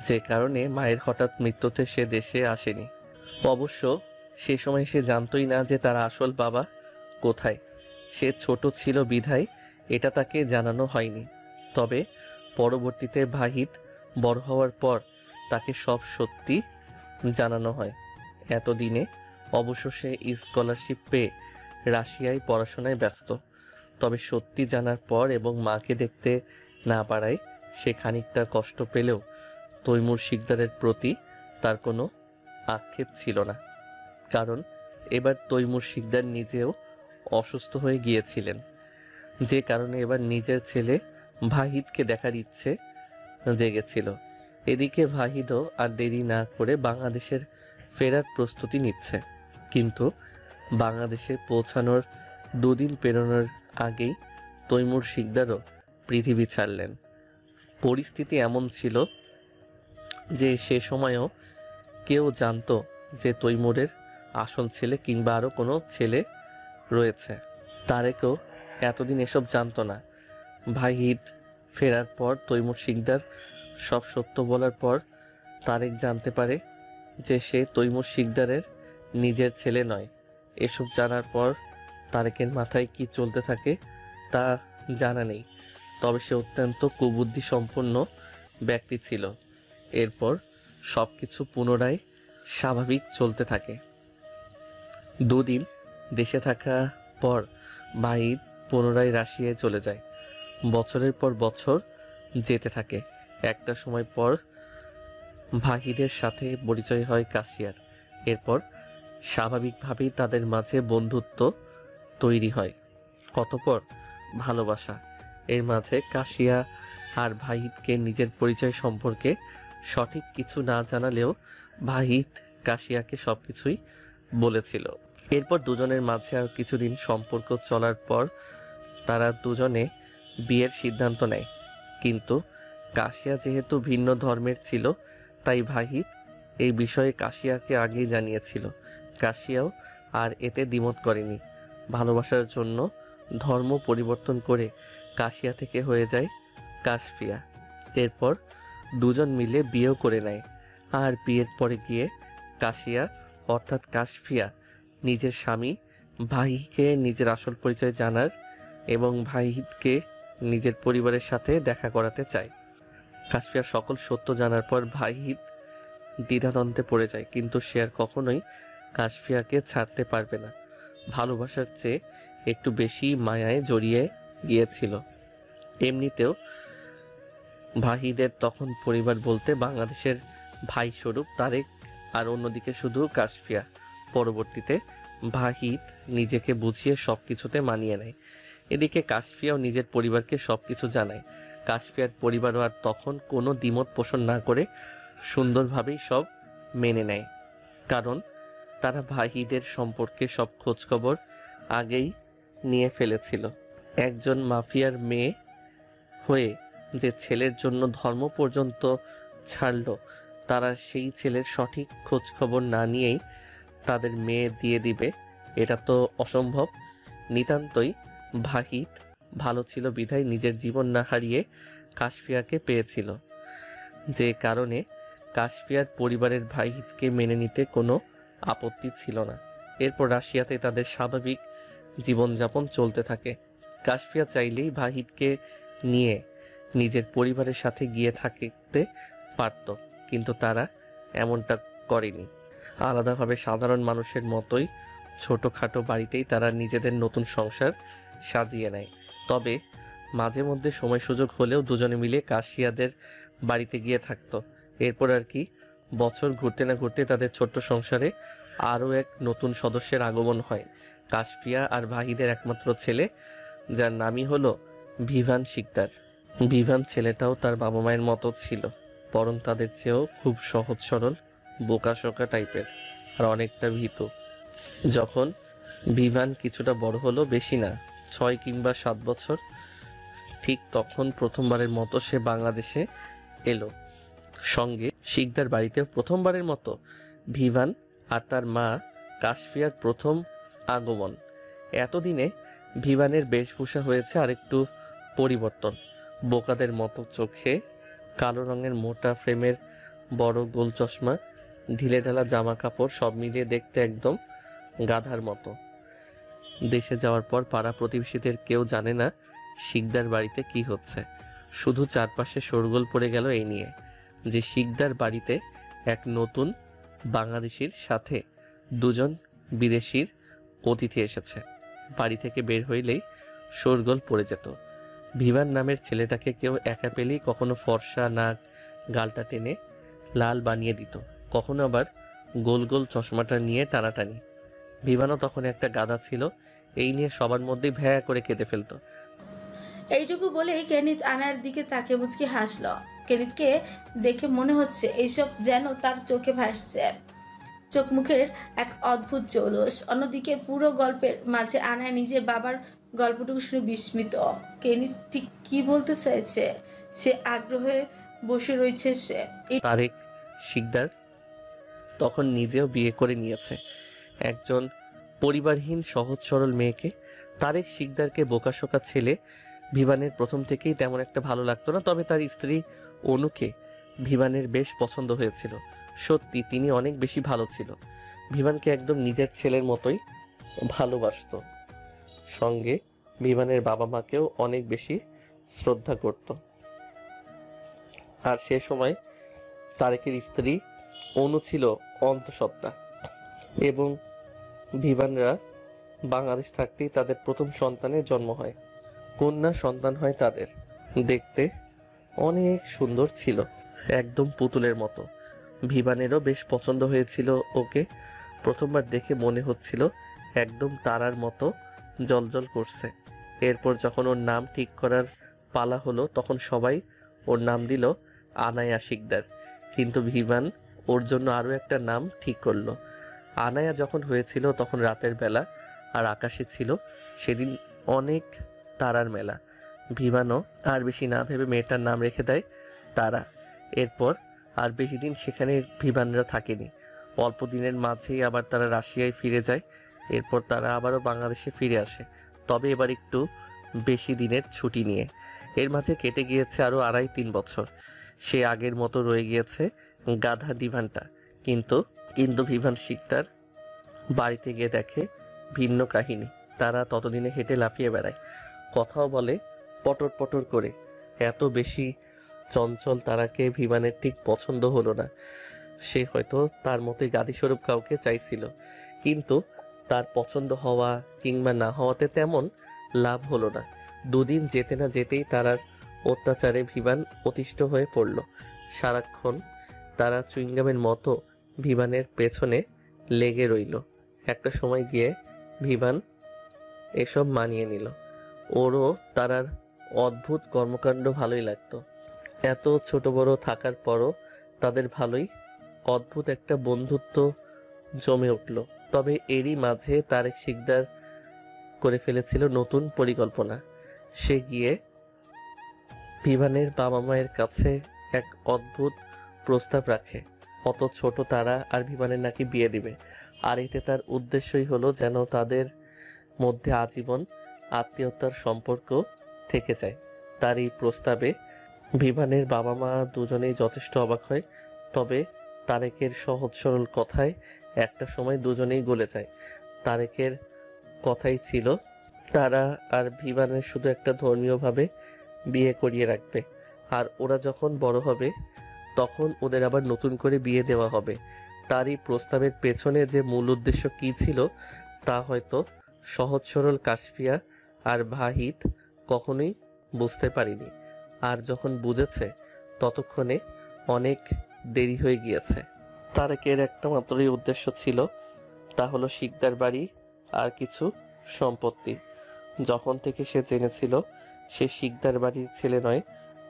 S2: যে কারণে মায়ের হঠাৎ মৃত্যুতে সে দেশে আসেনি। অবশ্য সে সময় সে জানতই না যে তার আসল বাবা কোথায়। সে ছোট ছিল বিধায় এটা তাকে জানানো হয়নি। তবে পরবর্তীতে ভাহিদ বড় হওয়ার পর তাকে সব সত্যি জানানো হয়। এতদিনে অবশ্য সে স্কলারশিপ পেয়ে রাশিয়ায় পড়াশোনায় ব্যস্ত। তবে সত্যি জানার পর এবং মাকে দেখতে না পারায় সে খানিকটা কষ্ট পেলেও তৈমুর শিকদারের প্রতি তার কোনো আক্ষেপ ছিল না, কারণ এবার তৈমুর শিকদার নিজেও অসুস্থ হয়ে গিয়েছিলেন, যে কারণে এবার নিজের ছেলে ভাহিদকে দেখার ইচ্ছে জেগেছিল। এদিকে ভাহিদও আর দেরি না করে বাংলাদেশের ফেরার প্রস্তুতি নিচ্ছে, কিন্তু বাংলাদেশে পৌঁছানোর দুদিন পেরোনোর আগেই তৈমুর শিকদারও পৃথিবী ছাড়লেন। পরিস্থিতি এমন ছিল যে সে সময়ও কেউ জানতো যে তৈমুরের আসল ছেলে কিংবা আরও কোনো ছেলে রয়েছে। তারেকও এতদিন এসব জানতো না। ভাহিদ ফেরার পর তৈমুর শিকদার সব সত্য বলার পর তারেক জানতে পারে যে সে তৈমুর শিকদারের নিজের ছেলে নয়। এসব জানার পর তারেকের মাথায় কি চলতে থাকে তা জানা নেই, তবে সে অত্যন্ত কুবুদ্ধি সম্পন্ন ব্যক্তি ছিল। এরপর সব কিছু পুনরায় স্বাভাবিক চলতে থাকে। দুদিন দেশে থাকা পর ভাহিদ পুনরায় রাশিয়ায় চলে যায়। বছরের পর বছর যেতে থাকে। একটা সময় পর ভাহিদের সাথে পরিচয় হয় কাশিয়ার। এরপর স্বাভাবিকভাবেই তাদের মাঝে বন্ধুত্ব তৈরি হয়, অতঃপর ভালোবাসা। এর মাঝে কাশিয়া আর ভাহিদকে নিজের পরিচয় সম্পর্কে সঠিক কিছু না জানালেও ভাহিদ কাশিয়াকে সবকিছুই বলেছিল। এরপর দুজনের মাঝে আর কিছুদিন সম্পর্ক চলার পর তারা দুজনে বিয়ের সিদ্ধান্ত নেয়, কিন্তু কাশিয়া যেহেতু ভিন্ন ধর্মের ছিল তাই ভাহিদ এই বিষয়ে কাশিয়াকে আগেই জানিয়েছিল। কাশিয়াও আর এতে দ্বিমত করেনি। ভালোবাসার জন্য ধর্ম পরিবর্তন করে কাশিয়া থেকে হয়ে যায় কাশফিয়া। এরপর দুজন মিলে বিয়েও করে নেয়। আর বিয়ের পরে গিয়ে কাশিয়া অর্থাৎ কাশফিয়া নিজের স্বামী ভাইকে নিজের আসল পরিচয় জানার এবং ভাহিদকে নিজের পরিবারের সাথে দেখা করাতে চায়। কাশফিয়ার সকল সত্য জানার পর ভাহিদ দ্বিধাদ্বন্দ্বে পড়ে যায়, কিন্তু সে আর কখনোই কাশফিয়াকে ছাড়তে পারবে না। ভালোবাসার চেয়ে একটু বেশি মায়ায় জড়িয়ে গিয়েছিল। এমনিতেও ভাহিদের তখন পরিবার বলতে বাংলাদেশের ভাই স্বরূপ তারেক, আর অন্যদিকে শুধু কাশফিয়া। পরবর্তীতে ভাহিদ নিজেকে বুঝিয়ে সবকিছুতে মানিয়ে নেয়। এদিকে কাশফিয়াও নিজের পরিবারকে সবকিছু জানায়। কাশফিয়ার পরিবারও আর তখন কোনো দ্বিমত পোষণ না করে সুন্দরভাবেই সব মেনে নেয়, কারণ তারা ভাহিদের সম্পর্কে সব খোঁজখবর আগেই নিয়ে ফেলেছিল। একজন মাফিয়ার মেয়ে হয়ে যে ছেলের জন্য ধর্ম পর্যন্ত ছাড়ল, তারা সেই ছেলের সঠিক খোঁজখবর না নিয়েই তাদের মেয়ে দিয়ে দিবে, এটা তো অসম্ভব। নিতান্তই ভাহিদ ভালো ছিল বিধায় নিজের জীবন না হারিয়ে কাশফিয়াকে পেয়েছিল, যে কারণে কাশফিয়ার পরিবারের ভাহিদকে মেনে নিতে কোনো আপত্তি ছিল না। এরপর রাশিয়াতে তাদের স্বাভাবিক জীবনযাপন চলতে থাকে। কাশফিয়া চাইলেই ভাহিদকে নিয়ে নিজের পরিবারের সাথে গিয়ে থাকতে পারত, কিন্তু তারা এমনটা করেনি। আলাদাভাবে সাধারণ মানুষের মতোই ছোটোখাটো বাড়িতেই তারা নিজেদের নতুন সংসার সাজিয়ে নেয়। তবে মাঝে মধ্যে সময় সুযোগ হলেও দুজনে মিলে কাশিয়াদের বাড়িতে গিয়ে থাকতো। এরপর আর কি বছর ঘুরতে না ঘুরতে তাদের ছোট্ট সংসারে আরও এক নতুন সদস্যের আগমন হয়, কাশফিয়া আর ভাহিদের একমাত্র ছেলে, যার নামই হলো ভিভান শিকদার। ভিভান ছেলেটাও তার বাবা মায়ের মতো ছিল, বরং তাদের চেয়েও খুব সহজ সরল, বোকাশোকা টাইপের, আর অনেকটা ভীতু। যখন ভিভান কিছুটা বড় হলো, বেশি না 6 কিংবা 7 বছর, ঠিক তখন প্রথমবারের মতো সে বাংলাদেশে এলো। সঙ্গে শিকদার বাড়িতেও প্রথমবারের মতো ভিভান আর তার মা কাশফিয়ার প্রথম আগমন। এতদিনে ভিভানের বেশভূষা হয়েছে আরেকটু পরিবর্তন। বোকাদের মতো চোখে কালো রঙের মোটা ফ্রেমের বড় গোল চশমা, ঢিলেঢালা জামা কাপড়, সব মিলিয়ে দেখতে একদম গাধার মতো। দেশে যাওয়ার পর পাড়া প্রতিবেশীদের কেউ জানে না শিকদার বাড়িতে কি হচ্ছে। শুধু চারপাশে শোরগোল পড়ে গেল এই নিয়ে যে শিকদার বাড়িতে এক নতুন বাংলাদেশির সাথে দুজন বিদেশির অতিথি এসেছে। বাড়ি থেকে বের হইলেই শোরগোল পড়ে যেত। ভিভান নামের ছেলেটাকে কেউ একা পেলেই কখনো ফর্সা নাক, গালটা টেনে লাল বানিয়ে দিত, কখনো আবার গোল গোল চশমাটা নিয়ে টানাটানি। ভিভানও তখন একটা গাধা ছিল, এই নিয়ে সবার মধ্যেই ভ্যা করে কেঁদে ফেলতো।
S1: এইটুকু বলেই কেনিত আনার দিকে তাকে মুচকি হাসল। কেনিতকে দেখে মনে হচ্ছে এইসব যেন তার চোখে ভাসছে। চোখ মুখের এক অদ্ভুত জৌলুস। অন্যদিকে পুরো গল্পের মাঝে আনায়া নিজের বাবার গল্পটুকু শুনে বিস্মিত। কেনিত ঠিক কি বলতে চাইছে সে আগ্রহে বসে রয়েছে। সে
S2: তারেক শিকদার তখন নিজেও বিয়ে করে নিয়েছে একজন পরিবারহীন সহজ সরল মেয়েকে। তারেক শিকদারকে বোকাশোকা ছেলে ভিভানের প্রথম থেকেই তেমন একটা ভালো লাগতো না, তবে তার স্ত্রী অনুকে ভিভানের বেশ পছন্দ হয়েছিল। সত্যি তিনি অনেক বেশি ভালো ছিল, ভিভানকে একদম নিজের ছেলের মতোই ভালোবাসত। সঙ্গে ভিভানের বাবা মাকেও অনেক বেশি শ্রদ্ধা করত। আর সে সময় তারেকের স্ত্রী অনু ছিল অন্তঃসত্ত্বা এবং ভিভানরা বাংলাদেশ থাকতেই তাদের প্রথম সন্তানের জন্ম হয়। কন্যা সন্তান হয় তাদের। দেখতে অনেক সুন্দর ছিল, একদম পুতুলের মতো। ভিভানেরও বেশ পছন্দ হয়েছিল ওকে। প্রথমবার দেখে মনে হচ্ছিল একদম তারার মতো জ্বলজ্বল করছে। এরপর যখন ওর নাম ঠিক করার পালা হলো তখন সবাই ওর নাম দিল আনায়া শিকদার। কিন্তু ভিভান ওর জন্য আরও একটা নাম ঠিক করলো। আনায়া যখন হয়েছিল তখন রাতের বেলা, আর আকাশে ছিল সেদিন অনেক তারার মেলা। ভিভানও আর বেশি না ভেবে মেয়েটার নাম রেখে দেয় তারা। এরপর আর বেশি দিন সেখানে ভিভানরা থাকেনি। অল্প দিনের মাঝেই আবার তারা রাশিয়ায় ফিরে যায়। এরপর তারা আবারও বাংলাদেশে ফিরে আসে, তবে এবার একটু বেশি দিনের ছুটি নিয়ে। এর মাঝে কেটে গিয়েছে আরও 2.5-3 বছর। সে আগের মতো রয়ে গিয়েছে গাধা ভিভানটা। কিন্তু ভিভান শিকদার বাড়িতে গিয়ে দেখে ভিন্ন কাহিনী। তারা ততদিনে হেঁটে লাফিয়ে বেড়ায়, কথাও বলে পটর পটর করে। এত বেশি চঞ্চল তারাকে ভিভানের ঠিক পছন্দ হলো না। সে হয়তো তার মতোই গাদিস্বরূপ কাউকে চাইছিল, কিন্তু তার পছন্দ হওয়া কিংবা না হওয়াতে তেমন লাভ হলো না। 2 দিন যেতে না যেতেই তারার অত্যাচারে ভিভান অতিষ্ঠ হয়ে পড়ল। সারাক্ষণ তারা চুইংগামের মতো ভিভানের পেছনে লেগে রইল। একটা সময় গিয়ে ভিভান এসব মানিয়ে নিল। ওরও তারার অদ্ভুত কর্মকাণ্ড ভালোই লাগতো। এত ছোট বড় থাকার পরও তাদের ভালোই অদ্ভুত একটা বন্ধুত্ব জমে উঠল। তবে এরই মাঝে তারেক শিকদার করে ফেলেছিল নতুন পরিকল্পনা। সে গিয়ে ভিভানের বাবা মায়ের কাছে এক অদ্ভুত প্রস্তাব রাখে। অত ছোট তারা আর ভিভানের নাকি বিয়ে দিবে, আর এতে তার উদ্দেশ্যই হলো যেন তাদের মধ্যে আজীবন আত্মীয়তার সম্পর্ক থেকে যায়। তার এই প্রস্তাবে ভিভানের বাবা মা দুজনেই যথেষ্ট অবাক হয়। তবে তারেকের সহজ সরল কথায় একটা সময় দুজনেই গলে যায়। তারেকের কথাই ছিল তারা আর ভিভানের শুধু একটা ধর্মীয়ভাবে বিয়ে করিয়ে রাখবে, আর ওরা যখন বড় হবে তখন ওদের আবার নতুন করে বিয়ে দেওয়া হবে। তারই প্রস্তাবের পেছনে যে মূল উদ্দেশ্য কী ছিল তা হয়তো সহজ সরল কাশফিয়া আর ভাহিদ কখনোই বুঝতে পারিনি। আর যখন বুঝেছে ততক্ষণে অনেক দেরি হয়ে গিয়েছে। তারেকের একটা মাত্রই উদ্দেশ্য ছিল, তা হলো শিকদার বাড়ি আর কিছু সম্পত্তি। যখন থেকে সে জেনেছিল সে শিকদার বাড়ির ছেলে নয়,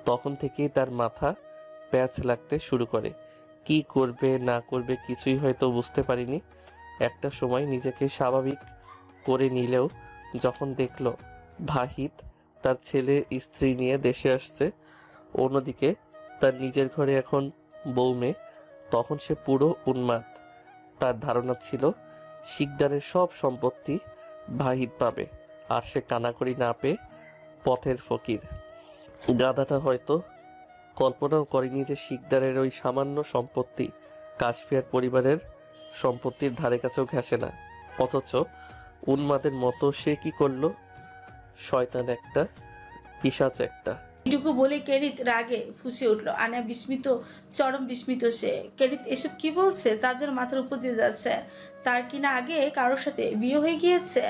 S2: তখন থেকেই তার মাথা প্যাচ লাগতে শুরু করে। কি করবে না করবে কিছুই হয়তো বুঝতে পারিনি। একটা সময় নিজেকে স্বাভাবিক করে নিলেও যখন দেখল ভাহিদ তার ছেলে স্ত্রী নিয়ে দেশে আসছে, অন্যদিকে তার নিজের ঘরে এখন বউ মেয়ে, তখন সে পুরো উন্মাদ। তার ধারণা ছিল শিকদারের সব সম্পত্তি ভাহিদ পাবে, আর সে কানাকড়ি না পেয়ে পথের ফকির। গাধাটা হয়তো কল্পনাও করেনি যে শিকদারের ওই সামান্য সম্পত্তি কাশফিয়ার পরিবারের সম্পত্তির ধারে কাছেও ঘেঁষে না। অথচ উন্মাদের মতো সে কি করলো? শয়তান একটা, পিশাচ একটা।
S1: এটুকু বলে কেরিত রাগে ফুঁসে উঠল। আনা বিস্মিত, চরম বিস্মিত সে। কেরিত এসব কি বলছে? তার যেন মাথার উপর দিয়ে যাচ্ছে। তার কিনা আগে কারোর সাথে বিয়ে হয়ে গিয়েছে।